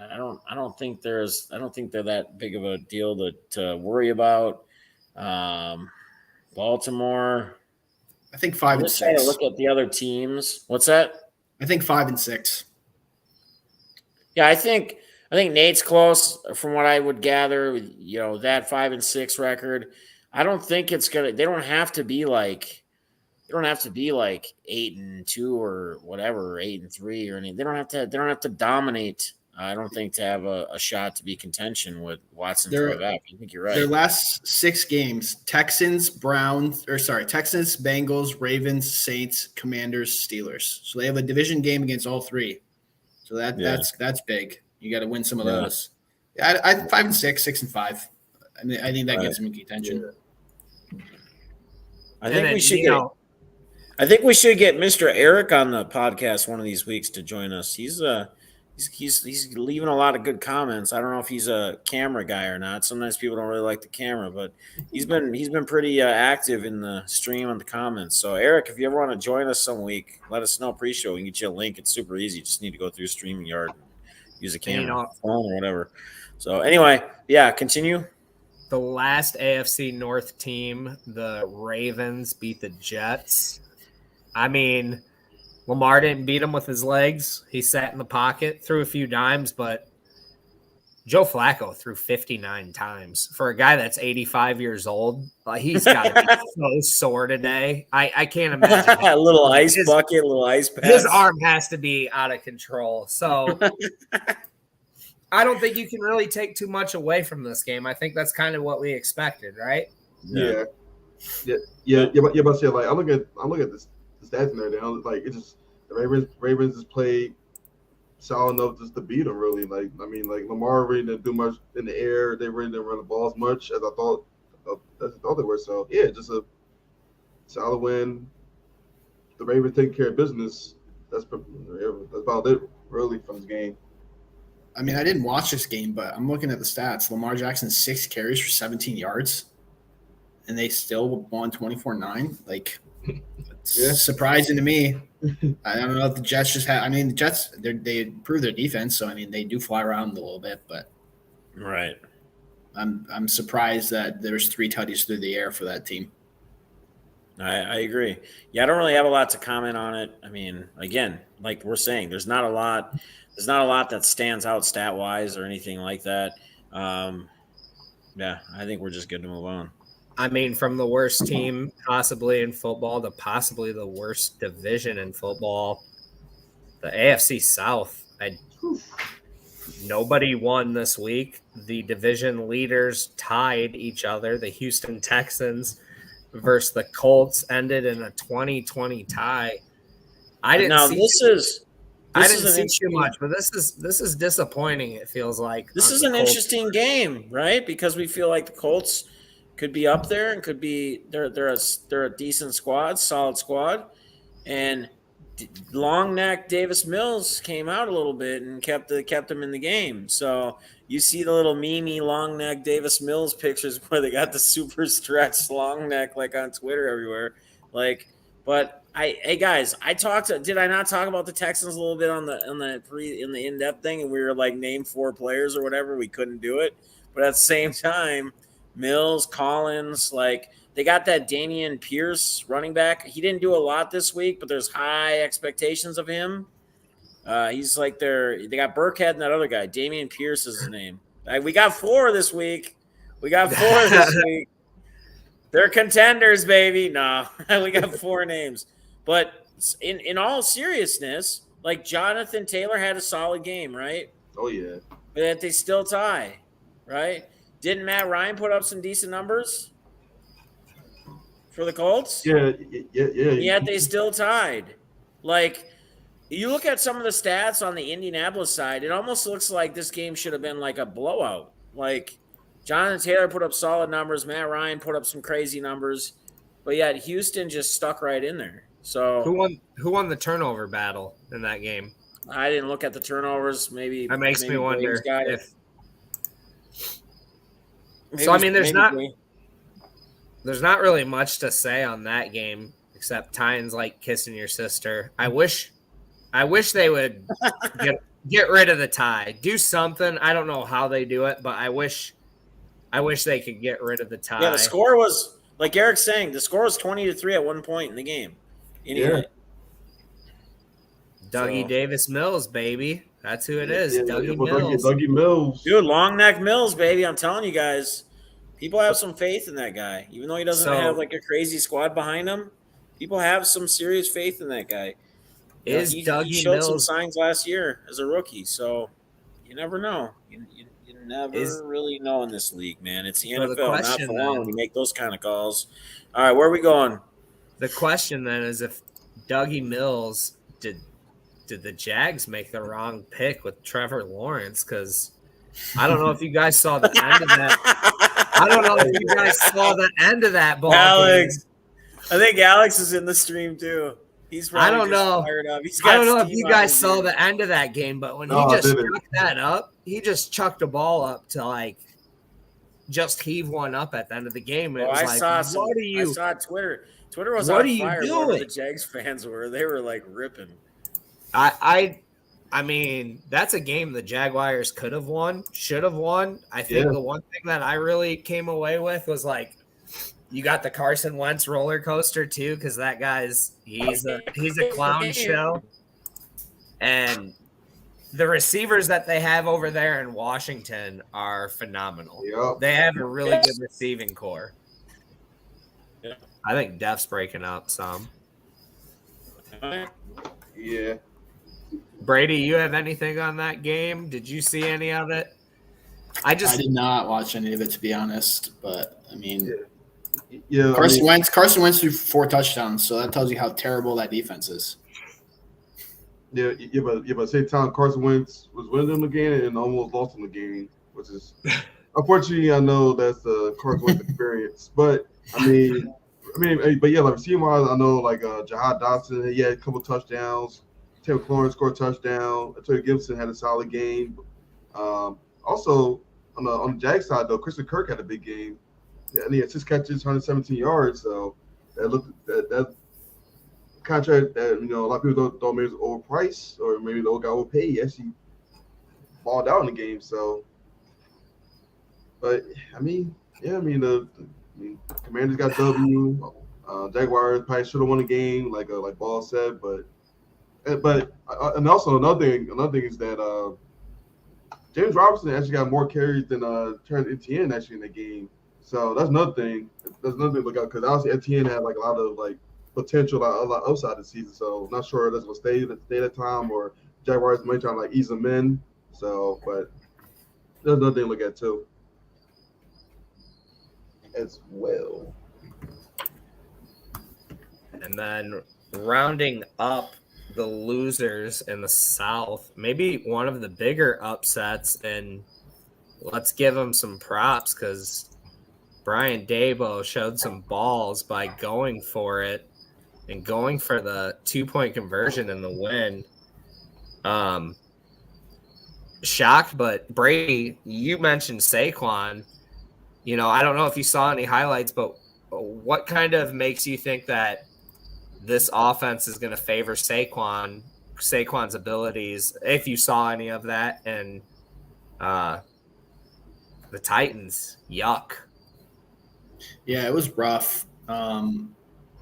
I don't think they're that big of a deal to worry about. Baltimore. I think 5 and 6. Look at the other teams. What's that? I think 5 and 6. Yeah, I think Nate's close from what I would gather. That 5 and 6 record. I don't think it's gonna. They don't have to be like 8 and 2 or whatever, 8 and 3 or anything. They don't have to dominate. I don't think to have a shot to be contention with Watson throw back. I think you're right. Their last 6 games: Texans, Bengals, Ravens, Saints, Commanders, Steelers. So they have a division game against all 3. So that's big. You got to win some of those. I 5 and 6, 6 and 5. I mean, I think that gets them in contention. I think we should get Mr. Eric on the podcast one of these weeks to join us. He's leaving a lot of good comments. I don't know if he's a camera guy or not. Sometimes people don't really like the camera, but he's been pretty active in the stream and the comments. So Eric, if you ever want to join us some week, let us know pre-show. We can get you a link. It's super easy. You just need to go through StreamYard and use a camera, phone, or whatever. So anyway, continue. The last AFC North team, the Ravens, beat the Jets. I mean, Lamar didn't beat him with his legs. He sat in the pocket, threw a few dimes, but Joe Flacco threw 59 times. For a guy that's 85 years old, he's got to be so sore today. I can't imagine. A little ice bucket, a little ice pass. His arm has to be out of control. So I don't think you can really take too much away from this game. I think that's kind of what we expected, right? Yeah. But say, like, I look at this stats and everything. Like, it's just the Ravens just played solid enough just to beat them. Really, like Lamar really didn't do much in the air. They really didn't run the ball as much as I thought they were. So yeah, just a solid win. The Ravens taking care of business. That's about it really from this game. I mean, I didn't watch this game, but I'm looking at the stats. Lamar Jackson 6 carries for 17 yards, and they still won 24-9. Like, it's surprising to me. I don't know if the Jets just had. I mean, the Jets they improved their defense, so I mean they do fly around a little bit, but right. I'm surprised that there's 3 tutties through the air for that team. I agree. Yeah, I don't really have a lot to comment on it. I mean, again, like we're saying, there's not a lot that stands out stat wise or anything like that. Yeah, I think we're just good to move on. I mean, from the worst team possibly in football to possibly the worst division in football, the AFC South. Nobody won this week. The division leaders tied each other. The Houston Texans versus the Colts ended in a 20-20 tie. I didn't see too much, but this is disappointing. It feels like this is an interesting game, right? Because we feel like the Colts could be up there and could be they're a decent squad, solid squad, and long neck Davis Mills came out a little bit and kept them in the game. So you see the little meme long neck Davis Mills pictures where they got the super stretched long neck like on Twitter everywhere. Like, but hey guys, did I not talk about the Texans a little bit in the in-depth thing, and we were like name 4 players or whatever, we couldn't do it. But at the same time, Mills, Collins, like they got that Damian Pierce running back. He didn't do a lot this week, but there's high expectations of him. He's like they got Burkhead and that other guy. Damian Pierce is his name. We got 4 this week. They're contenders, baby. No, we got 4 names. But in all seriousness, like Jonathan Taylor had a solid game, right? Oh, yeah. But they still tie, right? Didn't Matt Ryan put up some decent numbers for the Colts? Yeah. Yet they still tied. Like, you look at some of the stats on the Indianapolis side, it almost looks like this game should have been like a blowout. Like, Jonathan Taylor put up solid numbers. Matt Ryan put up some crazy numbers. But yet Houston just stuck right in there. So who won the turnover battle in that game? I didn't look at the turnovers. Maybe that makes me wonder if. Maybe, so I mean, there's not really much to say on that game except Tynes like kissing your sister. I wish they would get rid of the tie. Do something. I don't know how they do it, but I wish they could get rid of the tie. Yeah, the score was like Eric's saying. The score was 20-3 at one point in the game. Anyway. Yeah. Dougie Davis Mills, baby. That's who it is. Dougie Mills. Dude, long neck Mills, baby. I'm telling you guys. People have some faith in that guy. Even though he doesn't have like a crazy squad behind him, people have some serious faith in that guy. He showed some signs last year as a rookie, so you never know. You never really know in this league, man. It's the NFL, not for long when you make those kind of calls. All right, where are we going? The question then is if Dougie Mills did the Jags make the wrong pick with Trevor Lawrence? Because I don't know if you guys saw the end of that. I don't know if you guys saw the end of that ball. Alex, I think Alex is in the stream too. He's probably I don't know. Fired up. I don't know if you guys saw the end of that game, but when he just chucked that up, he just chucked a ball up to like just heave one up at the end of the game. And I saw Twitter. Twitter was on fire. What the Jags fans were. They were like ripping. I mean, that's a game the Jaguars could have won, should have won. I think the one thing that I really came away with was like, you got the Carson Wentz roller coaster too, because that guy's he's a clown show, and the receivers that they have over there in Washington are phenomenal. Yep. They have a really good receiving core. Yeah. I think Def's breaking up some. Yeah. Brady, you have anything on that game? Did you see any of it? I did not watch any of it, to be honest. But I mean, Carson Wentz threw 4 touchdowns, so that tells you how terrible that defense is. Yeah, but same time Carson Wentz was winning them again and almost lost them the game, which is unfortunately I know that's the Carson Wentz experience. But but yeah, like receiving wise, I know like Jahad Dotson, he had a couple touchdowns. Taylor McLaurin scored a touchdown. Terry Gibson had a solid game. Also on the Jag side though, Christian Kirk had a big game. Yeah, and he had 6 catches, 117 yards. So that contract that a lot of people don't maybe was overpriced or maybe they got overpaid. He actually balled out in the game. So, but the Commanders got W. Jaguars probably should have won the game, like Ball said. But and also another thing is that James Robinson actually got more carries than Terrence Etienne actually in the game. So that's another thing. That's another thing to look out because obviously Etienne had like a lot of like potential, a lot upside this season. So not sure that's gonna stay that time or Jaguars might try to like ease them in. So, but there's another thing to look at too, as well. And then rounding up the losers in the South, maybe one of the bigger upsets, and let's give him some props because Brian Dabo showed some balls by going for it and going for the 2-point conversion in the win. Shocked, but Brady, you mentioned Saquon. I don't know if you saw any highlights, but what kind of makes you think that this offense is going to favor Saquon's abilities, if you saw any of that, and the Titans, yuck. Yeah, it was rough.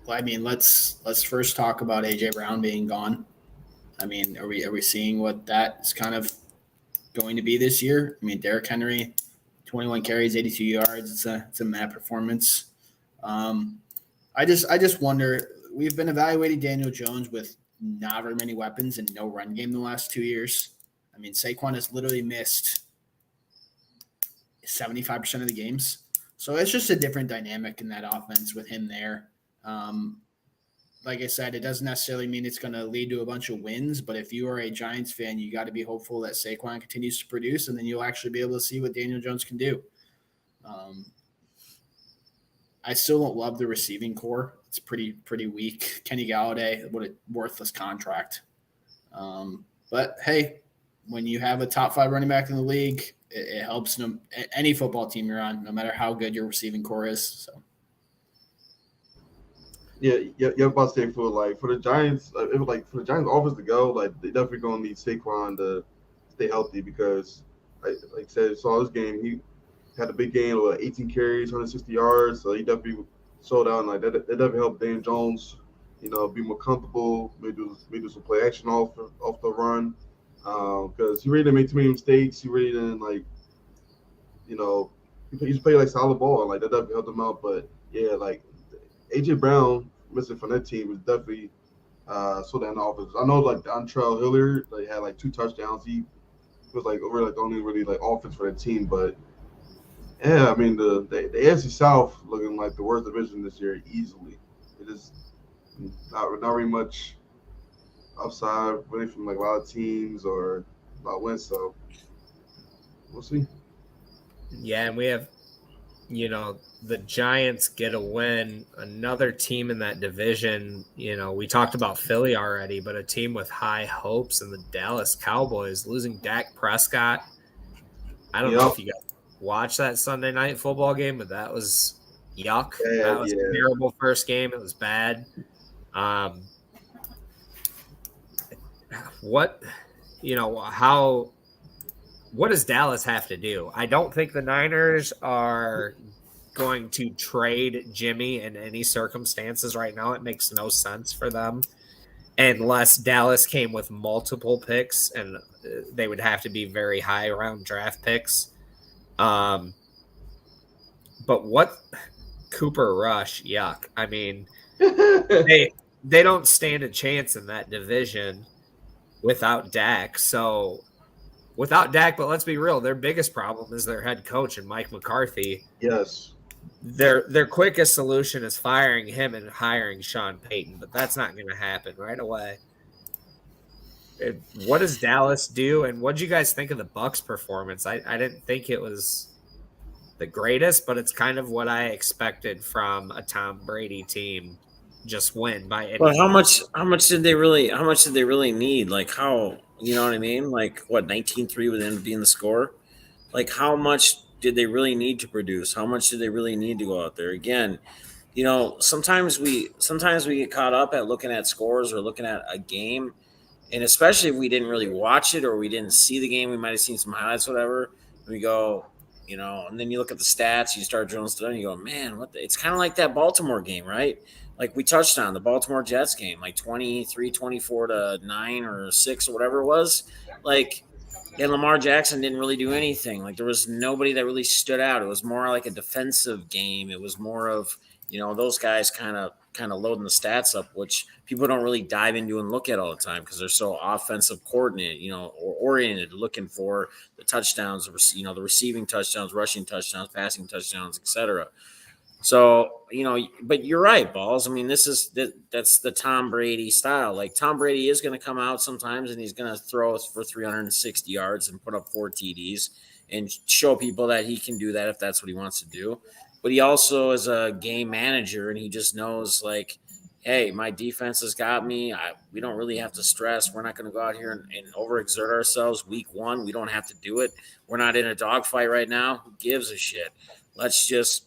Let's first talk about AJ Brown being gone. Are we seeing what that's kind of going to be this year? Derrick Henry, 21 carries, 82 yards. It's a mad performance. I just wonder. We've been evaluating Daniel Jones with not very many weapons and no run game the last 2 years. Saquon has literally missed 75% of the games. So it's just a different dynamic in that offense with him there. Like I said, it doesn't necessarily mean it's going to lead to a bunch of wins, but if you are a Giants fan, you got to be hopeful that Saquon continues to produce, and then you'll actually be able to see what Daniel Jones can do. I still don't love the receiving core. It's pretty weak. Kenny Galladay, what a worthless contract. But hey, when you have a top 5 running back in the league, it helps any football team you're on, no matter how good your receiving core is. So. Yeah. About to say for the Giants, for the Giants offense to go, they definitely gonna need Saquon to stay healthy because, like I said, saw this game, he had a big game with 18 carries, 160 yards, so he definitely showed out. That definitely helped Dan Jones, be more comfortable, maybe do some play action off the run, because he really didn't make too many mistakes. He really didn't he just played solid ball, that definitely helped him out. But yeah, AJ Brown missing from that team is definitely so that offense. I know Dontrell Hilliard had 2 touchdowns. He was really the only really offense for that team, but. Yeah, the AFC South looking like the worst division this year easily. It is not very much upside really from a lot of teams or a lot of wins. So we'll see. Yeah, and we have, the Giants get a win. Another team in that division, we talked about Philly already, but a team with high hopes in the Dallas Cowboys losing Dak Prescott. I don't know if you guys watch that Sunday night football game, but that was yuck. That was a terrible first game. It was bad. What does Dallas have to do? I don't think the Niners are going to trade Jimmy in any circumstances right now. It makes no sense for them unless Dallas came with multiple picks, and they would have to be very high round draft picks. But what Cooper Rush, yuck. They don't stand a chance in that division without Dak. So without Dak, but let's be real, their biggest problem is their head coach and Mike McCarthy. Yes. Their quickest solution is firing him and hiring Sean Payton, but that's not going to happen right away. what does Dallas do? And what did you guys think of the Bucks performance? I didn't think it was the greatest, but it's kind of what I expected from a Tom Brady team. Just win by any But means. how much did they really need? Like how, you know what I mean? Like what, 19-3 would end up being the score? Like how much did they really need to produce? How much did they really need to go out there? Again, sometimes we get caught up at looking at scores or looking at a game, and especially if we didn't really watch it or we didn't see the game, we might have seen some highlights, whatever. And we go, and then you look at the stats, you start drilling stuff, and you go, man, it's kind of like that Baltimore game, right? Like we touched on the Baltimore Jets game, like 23-24 to 9 or 6 or whatever it was. Like, and Lamar Jackson didn't really do anything. Like there was nobody that really stood out. It was more like a defensive game. It was more of, those guys kind of loading the stats up, which people don't really dive into and look at all the time because they're so offensive coordinated, or oriented, looking for the touchdowns, the receiving touchdowns, rushing touchdowns, passing touchdowns, etc. So, but you're right, Balls. I mean, that's the Tom Brady style. Like Tom Brady is going to come out sometimes and he's going to throw us for 360 yards and put up 4 TDs and show people that he can do that if that's what he wants to do. But he also is a game manager and he just knows, like, hey, my defense has got me. We don't really have to stress. We're not going to go out here and overexert ourselves week 1. We don't have to do it. We're not in a dogfight right now. Who gives a shit? Let's just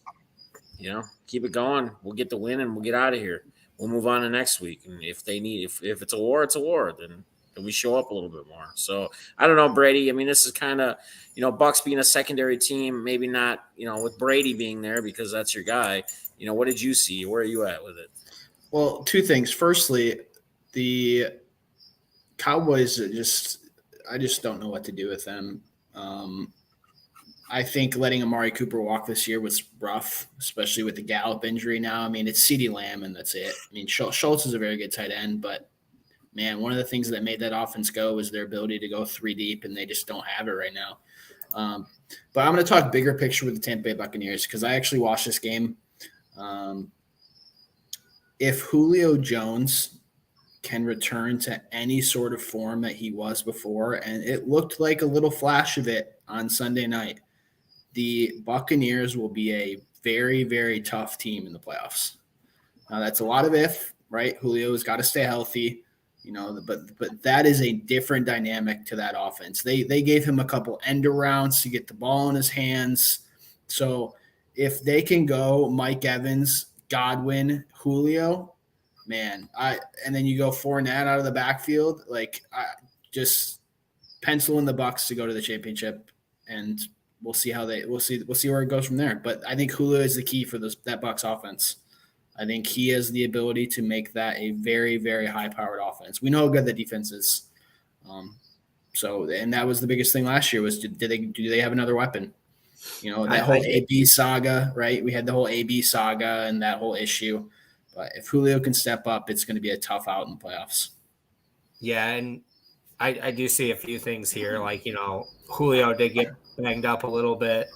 keep it going. We'll get the win and we'll get out of here. We'll move on to next week. And if it's a war, it's a war. Then we show up a little bit more. So I don't know, Brady. I mean, this is kind of, Bucks being a secondary team, maybe not, with Brady being there because that's your guy. What did you see? Where are you at with it? Well, 2 things. Firstly, the Cowboys I just don't know what to do with them. I think letting Amari Cooper walk this year was rough, especially with the Gallup injury now. I mean, it's CeeDee Lamb, and that's it. I mean, Schultz is a very good tight end, but, man, one of the things that made that offense go was their ability to go 3 deep, and they just don't have it right now. But I'm going to talk bigger picture with the Tampa Bay Buccaneers because I actually watched this game. If Julio Jones can return to any sort of form that he was before, and it looked like a little flash of it on Sunday night, the Buccaneers will be a very, very tough team in the playoffs. Now, that's a lot of if, right? Julio's got to stay healthy, but that is a different dynamic to that offense. They gave him a couple end arounds to get the ball in his hands. So if they can go Mike Evans, Godwin, Julio, man, and then you go Fournette out of the backfield, just pencil in the Bucs to go to the championship, and we'll see where it goes from there. But I think Julio is the key for that Bucs offense. I think he has the ability to make that a very, very high-powered offense. We know how good the defense is. And that was the biggest thing last year was do they have another weapon? That whole AB saga, right? We had the whole AB saga and that whole issue. But if Julio can step up, it's going to be a tough out in the playoffs. Yeah, and I do see a few things here. Like, Julio did get banged up a little bit.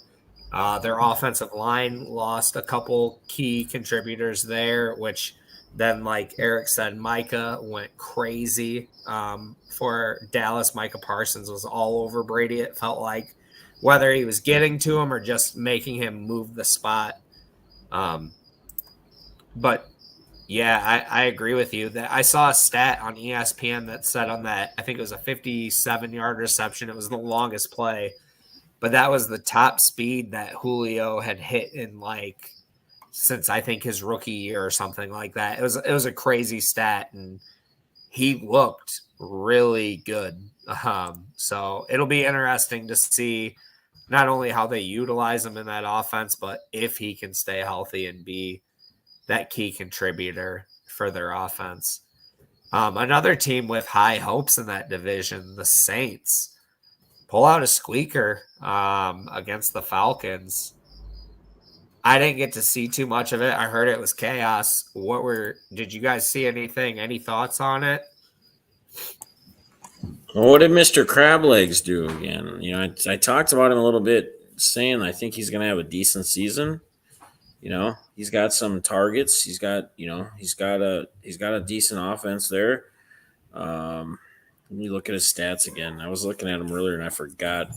Their offensive line lost a couple key contributors there, which then, like Eric said, Micah went crazy for Dallas. Micah Parsons was all over Brady, it felt like, whether he was getting to him or just making him move the spot. But yeah, I agree with you. That I saw a stat on ESPN that said on that, I think it was a 57-yard reception. It was the longest play, but that was the top speed that Julio had hit in since I think his rookie year or something like that. It was a crazy stat, and he looked really good. So it'll be interesting to see not only how they utilize him in that offense, but if he can stay healthy and be that key contributor for their offense. Another team with high hopes in that division, the Saints, pull out a squeaker against the Falcons. I didn't get to see too much of it. I heard it was chaos. Did you guys see anything? Any thoughts on it? Well, what did Mr. Crablegs do again? I talked about him a little bit, saying I think he's going to have a decent season. He's got some targets. He's got a decent offense there. Let me look at his stats again. I was looking at them earlier and I forgot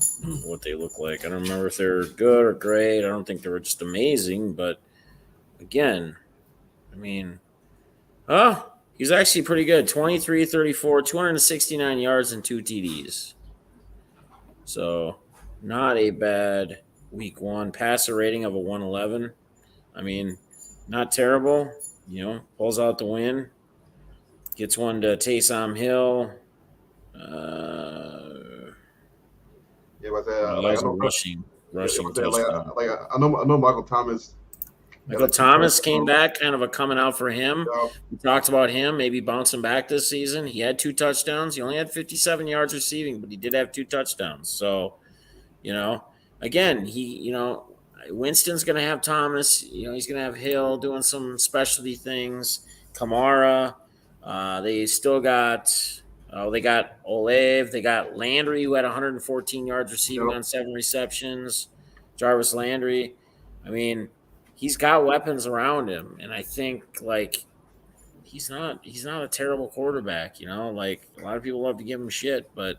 what they look like. I don't remember if they're good or great. I don't think they were just amazing, but again, I mean, he's actually pretty good. 23, 34, 269 yards and 2 TDs. So not a bad week one. Passer rating of a 111. I mean, not terrible. Pulls out the win. Gets one to Taysom Hill. But That was a rushing touchdown. I know Michael Thomas. Michael Thomas came back, kind of a coming out for him. We talked about him maybe bouncing back this season. He had 2 touchdowns. He only had 57 yards receiving, but he did have 2 touchdowns. So, again, Winston's going to have Thomas. He's going to have Hill doing some specialty things. Kamara. They still got they got Olave. They got Landry, who had 114 yards receiving on 7 receptions. Jarvis Landry. I mean, he's got weapons around him, and I think he's not a terrible quarterback. A lot of people love to give him shit, but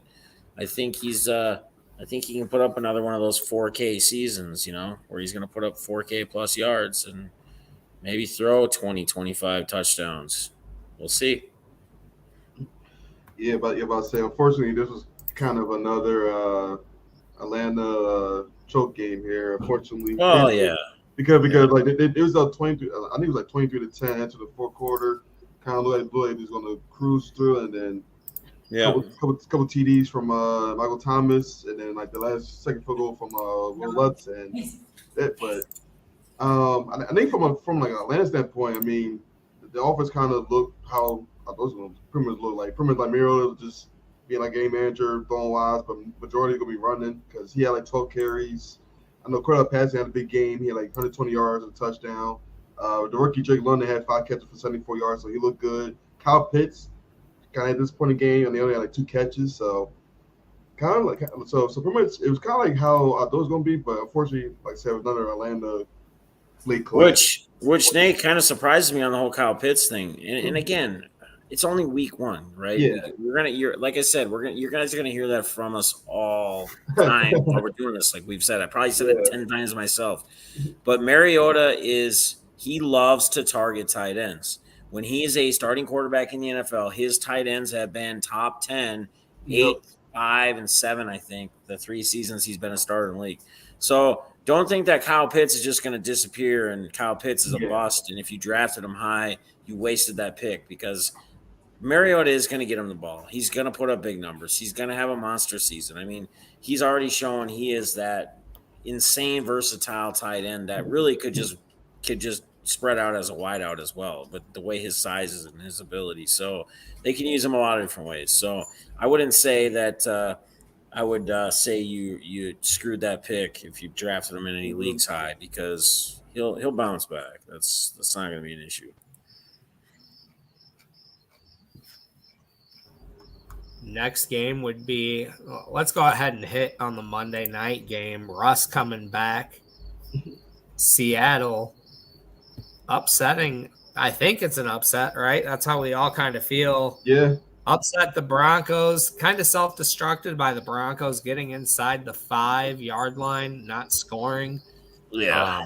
I think he can put up another one of those 4K seasons, where he's going to put up 4K plus yards and maybe throw 20, 25 touchdowns. We'll see. Yeah, but I say, unfortunately, this was kind of another Atlanta choke game here. Unfortunately. Oh yeah. Because it was up 23. I think it was like 23-10 after the fourth quarter. Kind of looked like he was going to cruise through, and then couple TDs from Michael Thomas, and then the last second field goal from Will Lutz, and that. But I think from an Atlanta standpoint, I mean, the offense kind of looked how those ones pretty much look like. Pretty much like Miro just being game manager, throwing wise, but majority gonna be running because he had 12 carries. I know Cordell Patterson had a big game. He had 120 yards and a touchdown. The rookie Drake London had 5 catches for 74 yards, so he looked good. Kyle Pitts kind of at this point in the game, and they only had 2 catches, so kind of so pretty much it was kind of like how I thought it was gonna be, but unfortunately, like I said, it was another Atlanta late clash. Which Nate kind of surprises me on the whole Kyle Pitts thing, and again, it's only week 1, right? Yeah. You're like I said, you guys are gonna hear that from us all the time while we're doing this. Like we've said, I probably said it 10 times myself. But Mariota he loves to target tight ends. When he is a starting quarterback in the NFL, his tight ends have been top 10, 8, 5, and 7, I think, the 3 seasons he's been a starter in the league. So don't think that Kyle Pitts is just going to disappear and Kyle Pitts is a bust. And if you drafted him high, you wasted that pick because Mariota is going to get him the ball. He's going to put up big numbers. He's going to have a monster season. I mean, he's already shown he is that insane versatile tight end that really could just spread out as a wideout as well, but the way his size is and his ability. So they can use him a lot of different ways. So I wouldn't say that I would say you screwed that pick if you drafted him in any leagues high because he'll bounce back. That's not going to be an issue. Next game would be, let's go ahead and hit on the Monday night game. Russ coming back. Seattle upsetting. I think it's an upset, right? That's how we all kind of feel. Yeah. Upset the Broncos. Kind of self-destructed by the Broncos getting inside the 5-yard line, not scoring. Yeah.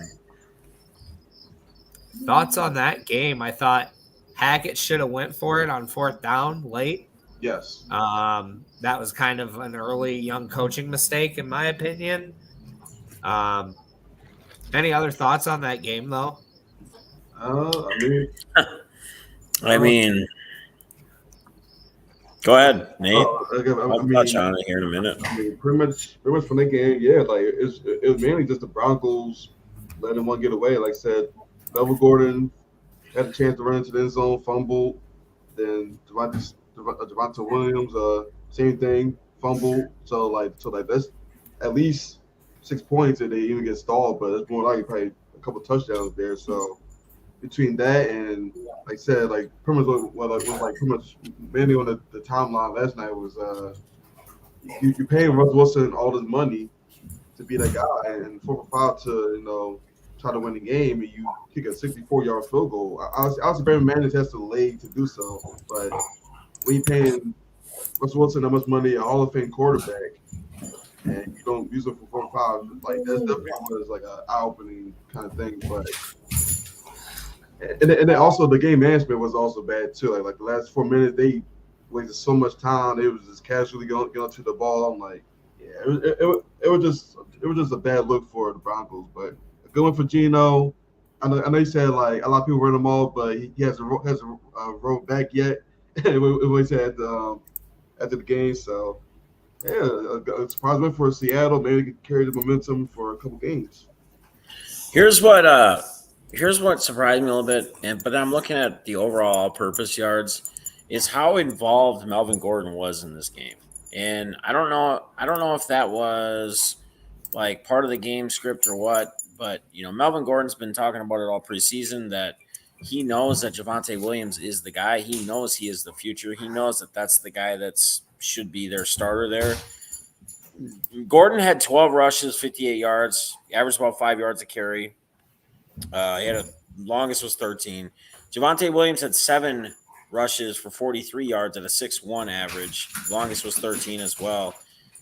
Thoughts on that game? I thought Hackett should have went for it on 4th down late. Yes. That was kind of an early young coaching mistake, in my opinion. Any other thoughts on that game, though? I mean, go ahead, Nate. I'll touch on it here in a minute. I mean, pretty much from that game, it was mainly just the Broncos letting one get away. Like I said, Melvin Gordon had a chance to run into the end zone, fumbled. Then Javonte Williams, same thing, fumbled. So that's at least 6 points if they even get stalled, but it's more likely probably a couple touchdowns there. So between that and like I said, pretty much mainly on the timeline last night was you're paying Russell Wilson all this money to be that guy and 4 for 5 to try to win the game and you kick a 64-yard field goal. Obviously Brandon Manning has the leg to do so, but when you're paying Russell Wilson that much money, a Hall of Fame quarterback, and you don't use it for 4-5. Like that's definitely was like an eye-opening kind of thing. But and then also the game management was also bad too. Like the last 4 minutes, they wasted so much time. They was just casually going to the ball. I'm like, yeah, it was just a bad look for the Broncos. But a good one for Geno. I know you said like a lot of people run him off, but he hasn't rolled back yet. We said after the game, so yeah, a surprise win for Seattle. Maybe they could carry the momentum for a couple games. Here's what surprised me a little bit, but I'm looking at the overall all-purpose yards, is how involved Melvin Gordon was in this game. And I don't know if that was like part of the game script or what, but Melvin Gordon's been talking about it all preseason that he knows that Javonte Williams is the guy. He knows he is the future. He knows that that's the guy that's should be their starter there. Gordon had 12 rushes, 58 yards, averaged about 5 yards a carry. He had longest was 13. Javonte Williams had 7 rushes for 43 yards at a 6.1 average. Longest was 13 as well.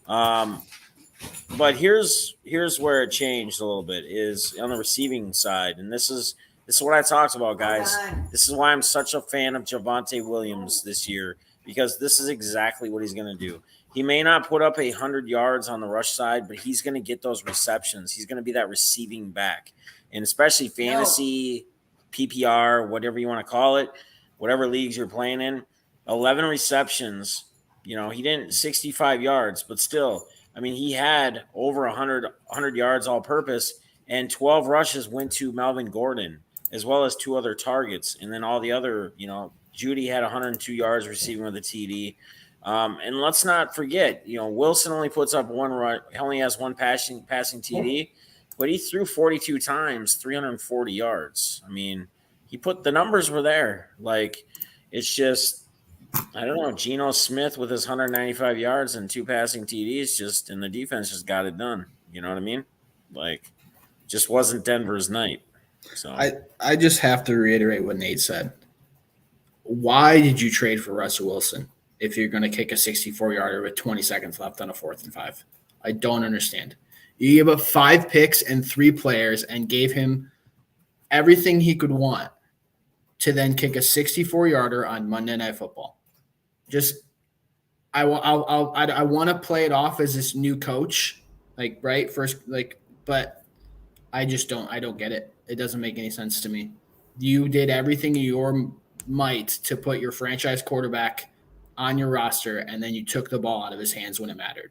But here's where it changed a little bit is on the receiving side, and this is what I talked about, guys. This is why I'm such a fan of Javonte Williams this year, because this is exactly what he's going to do. He may not put up 100 yards on the rush side, but he's going to get those receptions. He's going to be that receiving back, and especially fantasy, PPR, whatever you want to call it, whatever leagues you're playing in. 11 receptions. He didn't 65 yards, but still, I mean, he had over 100 yards all purpose, and 12 rushes went to Melvin Gordon, as well as 2 other targets. And then all the other, Judy had 102 yards receiving with a TD. And let's not forget, Wilson only puts up he only has one passing TD, but he threw 42 times, 340 yards. I mean, the numbers were there. Like, it's just, I don't know, Geno Smith with his 195 yards and 2 passing TDs and the defense just got it done. You know what I mean? Like, just wasn't Denver's night. So I just have to reiterate what Nate said. Why did you trade for Russell Wilson if you're going to kick a 64-yarder with 20 seconds left on a 4th and 5? I don't understand. You gave up 5 picks and 3 players and gave him everything he could want to then kick a 64-yarder on Monday Night Football. I want to play it off as this new coach, but I don't get it. It doesn't make any sense to me. You did everything in your might to put your franchise quarterback on your roster, and then you took the ball out of his hands when it mattered.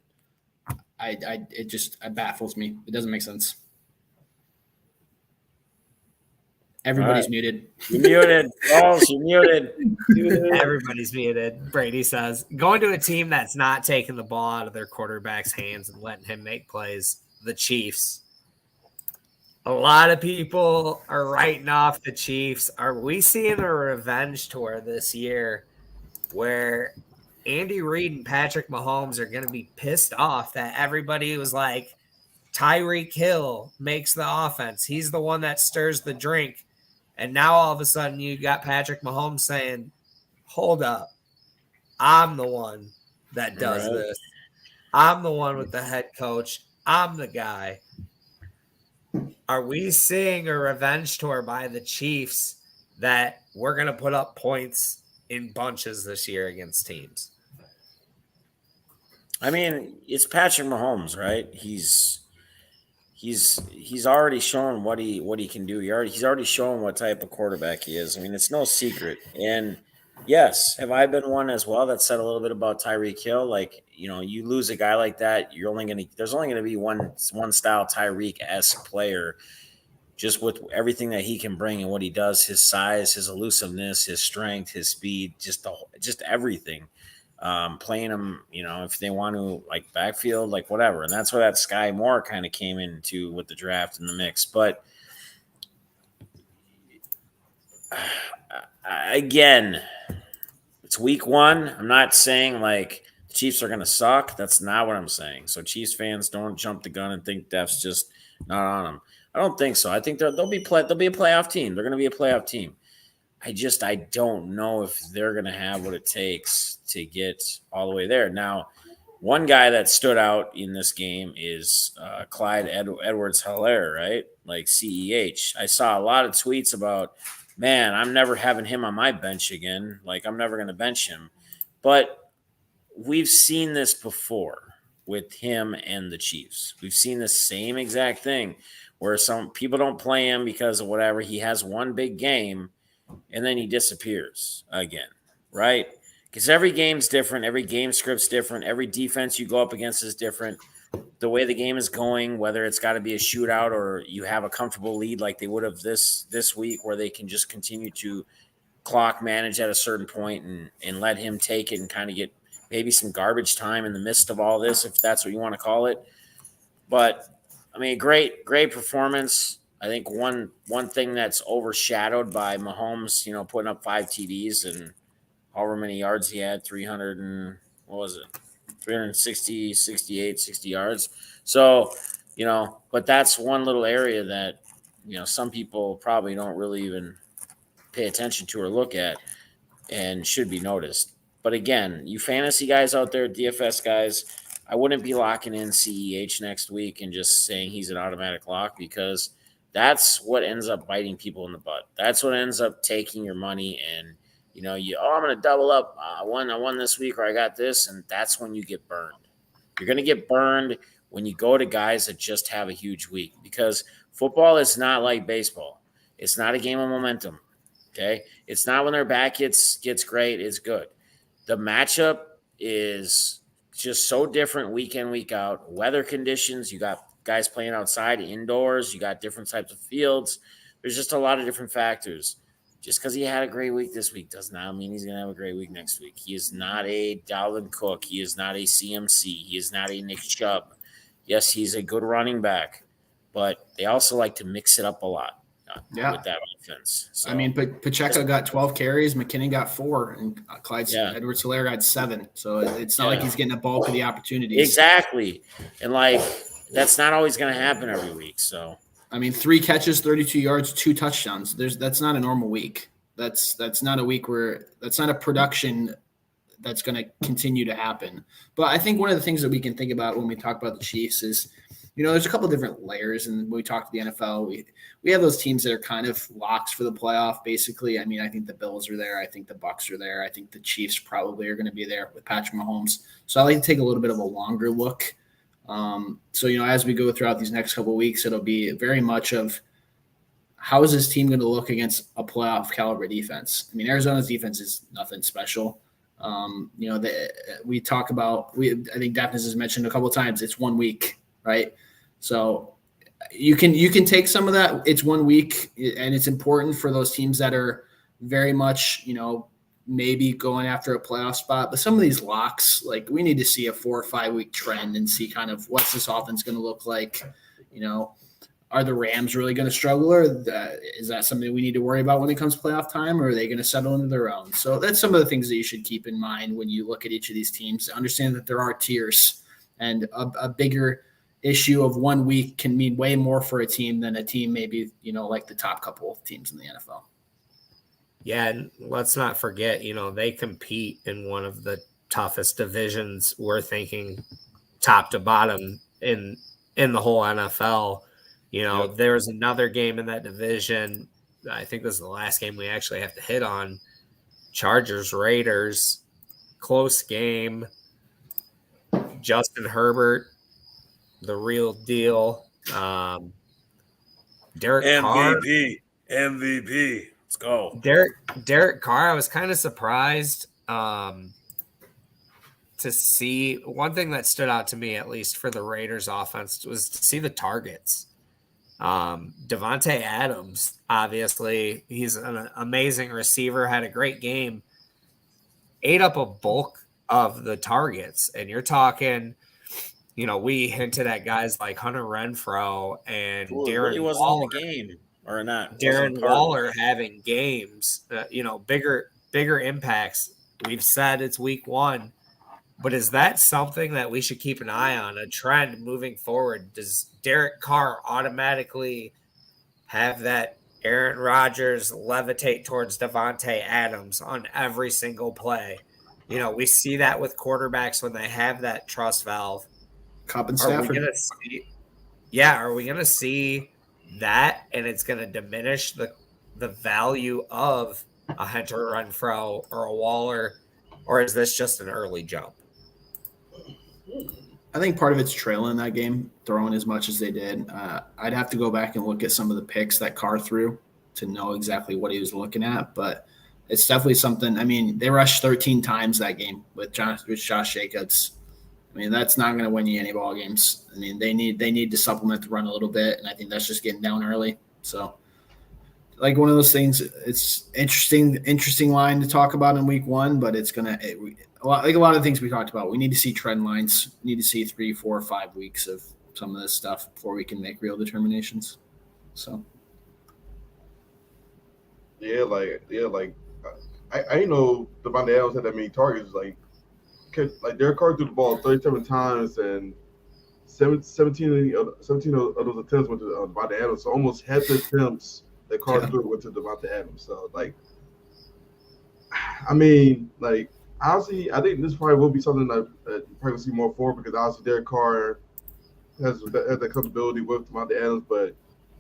It baffles me. It doesn't make sense. Everybody's muted. You're muted. False, you're muted. Everybody's muted. Brady says, going to a team that's not taking the ball out of their quarterback's hands and letting him make plays, the Chiefs. A lot of people are writing off the Chiefs. Are we seeing a revenge tour this year where Andy Reid and Patrick Mahomes are going to be pissed off that everybody was like, Tyreek Hill makes the offense. He's the one that stirs the drink. And now all of a sudden you got Patrick Mahomes saying, hold up, I'm the one that does this. I'm the one with the head coach. I'm the guy. Are we seeing a revenge tour by the Chiefs that we're going to put up points in bunches this year against teams? I mean, it's Patrick Mahomes, right? He's already shown what he can do. He's already shown what type of quarterback he is. I mean, it's no secret. And yes, have I been one as well that said a little bit about Tyreek Hill? Like, you lose a guy like that, there's only gonna be one style Tyreek-esque player, just with everything that he can bring and what he does, his size, his elusiveness, his strength, his speed, just everything. Playing him, if they want to, like, backfield, like, whatever. And that's where that Sky Moore kind of came into with the draft in the mix. But again, it's week 1. I'm not saying like the Chiefs are going to suck. That's not what I'm saying. So Chiefs fans, don't jump the gun and think Def's just not on them. I don't think so. I think they'll be a playoff team. They're going to be a playoff team. I don't know if they're going to have what it takes to get all the way there. Now, one guy that stood out in this game is Clyde Edwards-Helaire, right? Like CEH. I saw a lot of tweets about, man, I'm never having him on my bench again. Like, I'm never going to bench him. But we've seen this before with him and the Chiefs. We've seen the same exact thing where some people don't play him because of whatever. He has one big game, and then he disappears again, right? Because every game's different. Every game script's different. Every defense you go up against is different. The way the game is going, whether it's got to be a shootout or you have a comfortable lead like they would have this week where they can just continue to clock manage at a certain point and let him take it and kind of get maybe some garbage time in the midst of all this, if that's what you want to call it. But, I mean, great performance. I think one thing that's overshadowed by Mahomes, putting up 5 TDs and however many yards he had, 360, 68, 60 yards. So, but that's one little area that, some people probably don't really even pay attention to or look at and should be noticed. But again, you fantasy guys out there, DFS guys, I wouldn't be locking in CEH next week and just saying he's an automatic lock, because that's what ends up biting people in the butt. That's what ends up taking your money and, I'm going to double up. I won this week, or I got this, and that's when you get burned. You're going to get burned when you go to guys that just have a huge week, because football is not like baseball. It's not a game of momentum, okay? It's not when their back gets great, it's good. The matchup is just so different week in, week out. Weather conditions, you got guys playing outside, indoors, you got different types of fields. There's just a lot of different factors. Just because he had a great week this week does not mean he's going to have a great week next week. He is not a Dalvin Cook. He is not a CMC. He is not a Nick Chubb. Yes, he's a good running back, but they also like to mix it up a lot with that offense. So, I mean, Pacheco got 12 carries, McKinnon got 4, and Clyde Edwards-Helaire got 7. So it's not like he's getting a bulk of the opportunities. Exactly. And, that's not always going to happen every week. So, I mean, 3 catches, 32 yards, 2 touchdowns. That's not a normal week. That's not a week where – that's not a production that's going to continue to happen. But I think one of the things that we can think about when we talk about the Chiefs is, there's a couple of different layers. And when we talk to the NFL, we have those teams that are kind of locks for the playoff, basically. I mean, I think the Bills are there. I think the Bucs are there. I think the Chiefs probably are going to be there with Patrick Mahomes. So I like to take a little bit of a longer look. So, as we go throughout these next couple of weeks, it'll be very much of how is this team going to look against a playoff caliber defense? I mean, Arizona's defense is nothing special. We talk about, I think Daphnis has mentioned a couple of times, it's 1 week, right? So you can take some of that. It's 1 week, and it's important for those teams that are very much, maybe going after a playoff spot. But some of these locks, we need to see a 4 or 5 week trend and see kind of what's this offense going to look like. Are the Rams really going to struggle, or is that something we need to worry about when it comes to playoff time, or are they going to settle into their own? So that's some of the things that you should keep in mind when you look at each of these teams. Understand that there are tiers, and a bigger issue of 1 week can mean way more for a team than a team maybe, like the top couple of teams in the NFL. Yeah, and let's not forget, they compete in one of the toughest divisions. We're thinking top to bottom in the whole NFL. There was another game in that division. I think this is the last game we actually have to hit on. Chargers, Raiders, close game. Justin Herbert, the real deal. Derek Carr. MVP. Let's go. Derek Carr, I was kind of surprised to see. One thing that stood out to me, at least for the Raiders offense, was to see the targets. Devontae Adams, obviously, he's an amazing receiver, had a great game, ate up a bulk of the targets. And you're talking, we hinted at guys like Hunter Renfrow and Darren really wasn't Waller. in the game or not. Darren Waller having games, bigger impacts. We've said it's week 1, but is that something that we should keep an eye on, a trend moving forward? Does Derek Carr automatically have that Aaron Rodgers levitate towards Devontae Adams on every single play. We see that with quarterbacks when they have that trust valve. Cup and Are we Stafford. gonna see? Yeah, are we gonna see that, and it's gonna diminish the value of a Hunter Renfrow or a Waller, or is this just an early jump? I think part of it's trailing that game, throwing as much as they did. I'd have to go back and look at some of the picks that Carr threw to know exactly what he was looking at, but it's definitely something. I mean, they rushed 13 times that game with Josh Jacobs. I mean, that's not going to win you any ball games. I mean, they need to supplement the run a little bit, and I think that's just getting down early. So, like one of those things, it's interesting line to talk about in week one, but it's gonna like a lot of things we talked about. We need to see trend lines. We need to see 3, 4, 5 weeks of some of this stuff before we can make real determinations. So, I know Devontae Adams had that many targets. Like Derek Carr threw the ball 37 times, and 17 of those attempts went to Devontae Adams. So almost half the attempts that Carr threw went to Devontae Adams. So honestly, I think this probably will be something that you probably will see more for, because obviously Derek Carr has that comfortability with Devontae Adams, but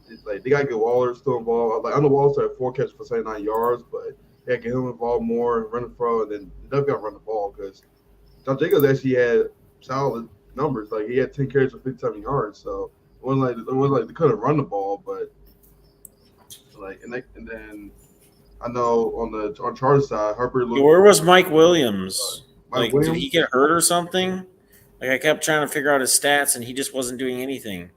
it's they got to get Waller still involved. I know Waller still had 4 catches for 79 yards, but they got to get him involved more, running throw, and then they've got to run the ball, because Josh Jacobs actually had solid numbers. He had 10 carries for 57 yards, so it wasn't like they couldn't run the ball, but and then I know on Chargers side, Herbert looked. Where was Mike Williams? Williams? Did he get hurt or something? I kept trying to figure out his stats, and he just wasn't doing anything.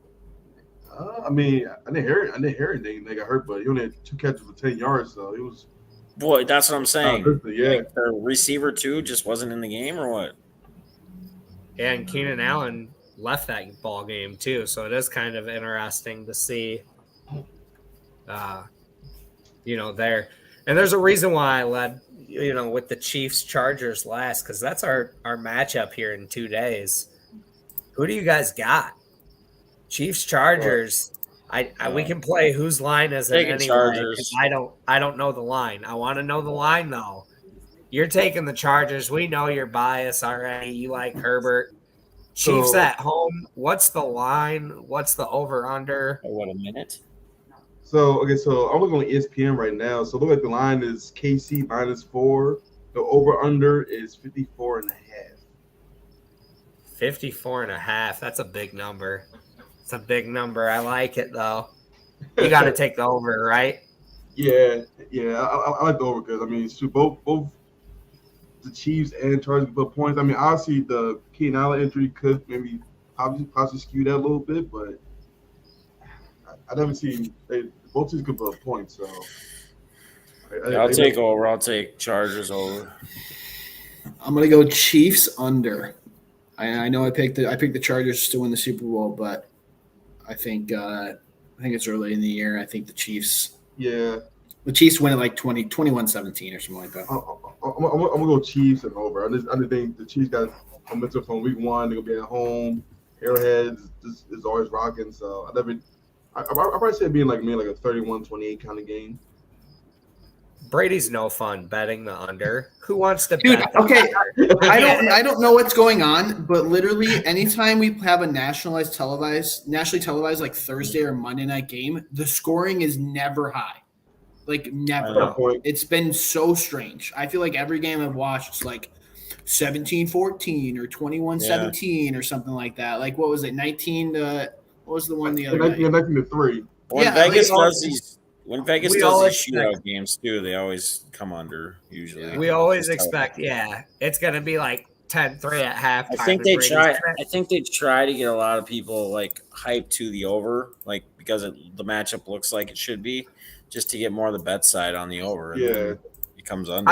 I didn't hear anything. They got hurt, but he only had 2 catches for 10 yards, so he was. Boy, that's what I'm saying. Yeah, the receiver too just wasn't in the game, or what? And Keenan Allen left that ball game too, so it is kind of interesting to see. There, and there's a reason why I led, with the Chiefs Chargers last, because that's our matchup here in 2 days. Who do you guys got? Chiefs Chargers. We can play whose line is it anyway, because I don't know the line. I want to know the line though. You're taking the Chargers. We know your bias already. You like Herbert. Chiefs at home. What's the line? What's the over under? What, a minute? So I'm looking on ESPN right now. So look like the line is KC -4. The over under is 54.5. 54.5. That's a big number. It's a big number. I like it though. You got to take the over, right? Yeah. I like the over, because both the Chiefs and Chargers can put points. Obviously the Keenan Allen injury could maybe possibly skew that a little bit, but I never seen both teams could put points. So I'll take over. I'll take Chargers over. I'm gonna go Chiefs under. I know I picked the Chargers to win the Super Bowl, but I think it's early in the year. I think the Chiefs. Yeah. The Chiefs win it 21-17 or something like that. I'm gonna go Chiefs and over. I just think the Chiefs got momentum from week 1. They're gonna be at home. Arrowhead is always rocking. So I probably say it being like a 31-28 kind of game. Brady's no fun betting the under. Who wants to Dude, bet? Okay, I don't know what's going on, but literally anytime we have a nationally televised like Thursday or Monday night game, the scoring is never high. Never. It's been so strange. I feel like every game I've watched, it's like 17-14 or 21-17 or something like that. What was it? 19 to what was the one the other night? 19-3. When Vegas does these shootout games too, they always come under usually. We always expect, it's going to be 10-3 at halftime. I think they try to get a lot of people hyped to the over, because the matchup looks like it should be, just to get more of the bet side on the over. And then it comes under.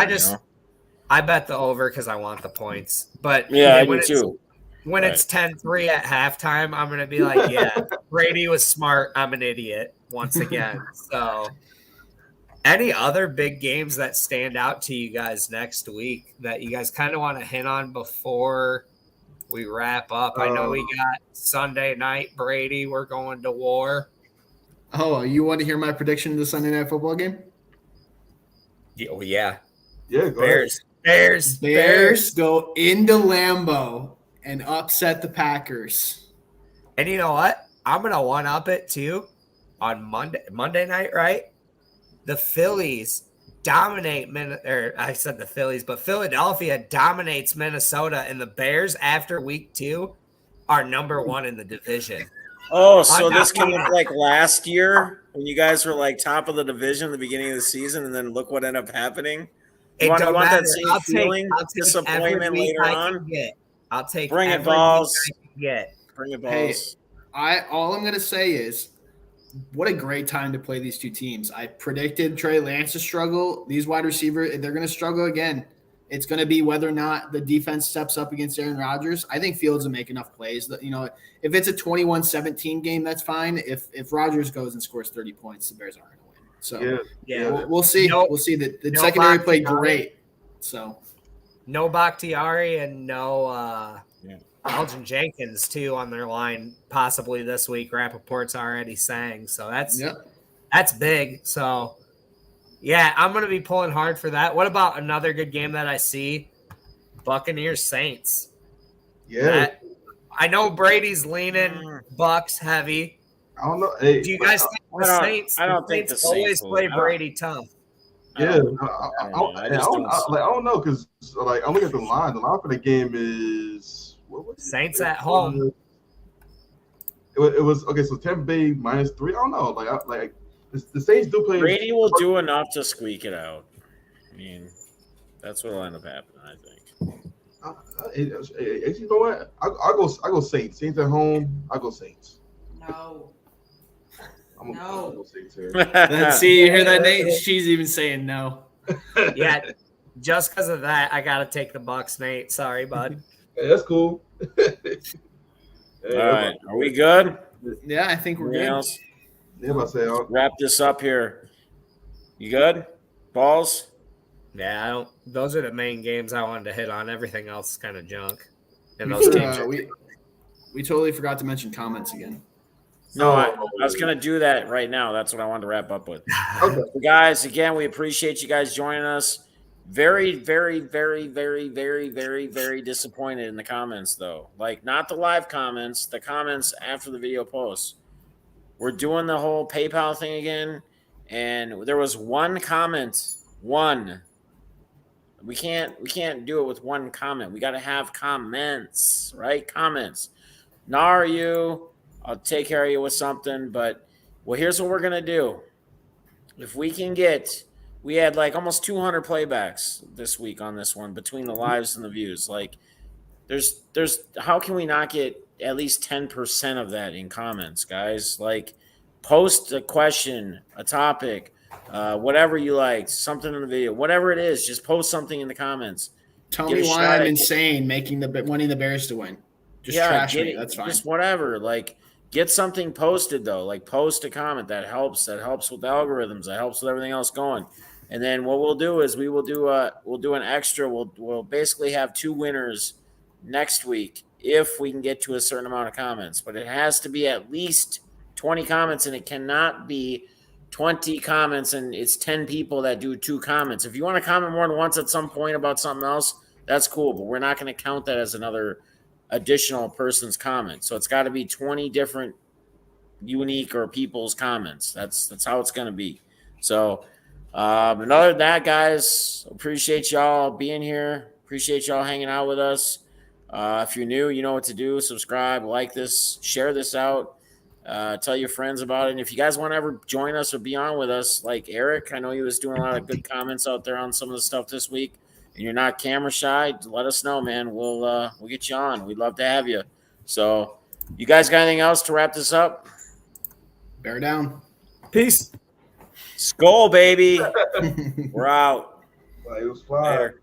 I bet the over because I want the points. But I do too. When it's 10-3 at halftime, I'm going to be like, Brady was smart. I'm an idiot once again. So any other big games that stand out to you guys next week that you guys kind of want to hit on before we wrap up? I know we got Sunday night, Brady. We're going to war. Oh, you want to hear my prediction of the Sunday Night Football game? Yeah. Yeah, go ahead. Bears go into Lambeau and upset the Packers. And you know what? I'm gonna one up it too. On Monday night, right? The Phillies dominate I said the Phillies, but Philadelphia dominates Minnesota, and the Bears after week 2 are number 1 in the division. Oh, so this can look like last year when you guys were like top of the division at the beginning of the season, and then look what ended up happening. You want that same feeling, disappointment later on? I'll take Bring it, balls. Bring it, balls. Hey, all I'm gonna say is, what a great time to play these two teams. I predicted Trey Lance to struggle. These wide receivers, they're going to struggle again. It's going to be whether or not the defense steps up against Aaron Rodgers. I think Fields will make enough plays that, if it's a 21-17 game, that's fine. If Rodgers goes and scores 30 points, the Bears aren't going to win. So we'll see. We'll see. The secondary played great. So no Bakhtiari and no Elgin Jenkins too on their line possibly this week. Rappaport's already sang, so that's big. So yeah, I'm gonna be pulling hard for that. What about another good game that I see? Buccaneers Saints. Yeah, I know Brady's leaning Bucks heavy. I don't know. Hey, do you guys think the Saints? I don't think the Saints always play Brady tough. Yeah, I don't know because I'm looking at the line. The line for the game is. Saints at home. It was okay. So Tampa Bay -3. I don't know. The Saints do play. Brady will do enough to squeak it out. I mean, that's what will end up happening. I think. You know what? I go Saints. Saints at home. I go Saints. No. I'm gonna go Saints here. See, you hear that, Nate? She's even saying no. Yeah, just because of that, I gotta take the Bucks, Nate. Sorry, bud. Hey, that's cool. All right, are we good? Yeah, I think we're good. Else? Yeah, Wrap this up here. You good? Balls? Yeah, those are the main games I wanted to hit on. Everything else is kind of junk. And those games we totally forgot to mention comments again. No, I was going to do that right now. That's what I wanted to wrap up with. Okay. So guys, again, we appreciate you guys joining us. Very, very, very, very, very, very, very disappointed in the comments, though. Like, not the live comments, the comments after the video posts. We're doing the whole PayPal thing again, and there was one comment. One. We can't do it with one comment. We got to have comments, right? Comments. Nar you. I'll take care of you with something, but here's what we're gonna do. If we can get. We had like almost 200 playbacks this week on this one between the lives and the views. Like, there's how can we not get at least 10% of that in comments, guys? Like, post a question, a topic, whatever you like, something in the video, whatever it is, just post something in the comments. Tell me why I'm insane wanting the Bears to win. Just trash me. That's fine. Just whatever. Like, get something posted though. Like, post a comment that helps. That helps with the algorithms. That helps with everything else going. And then what we'll do is we'll do an extra. We'll basically have 2 winners next week if we can get to a certain amount of comments. But it has to be at least 20 comments, and it cannot be 20 comments and it's 10 people that do 2 comments. If you want to comment more than once at some point about something else, that's cool. But we're not going to count that as another additional person's comment. So it's got to be 20 different unique or people's comments. That's how it's going to be. So. And other than that, guys, appreciate y'all being here. Appreciate y'all hanging out with us. If you're new, you know what to do. Subscribe, like this, share this out, tell your friends about it. And if you guys want to ever join us or be on with us, like Eric, I know he was doing a lot of good comments out there on some of the stuff this week, and you're not camera shy, let us know, man. We'll get you on. We'd love to have you. So, you guys got anything else to wrap this up? Bear down. Peace. Skull, baby. We're out. It was fire.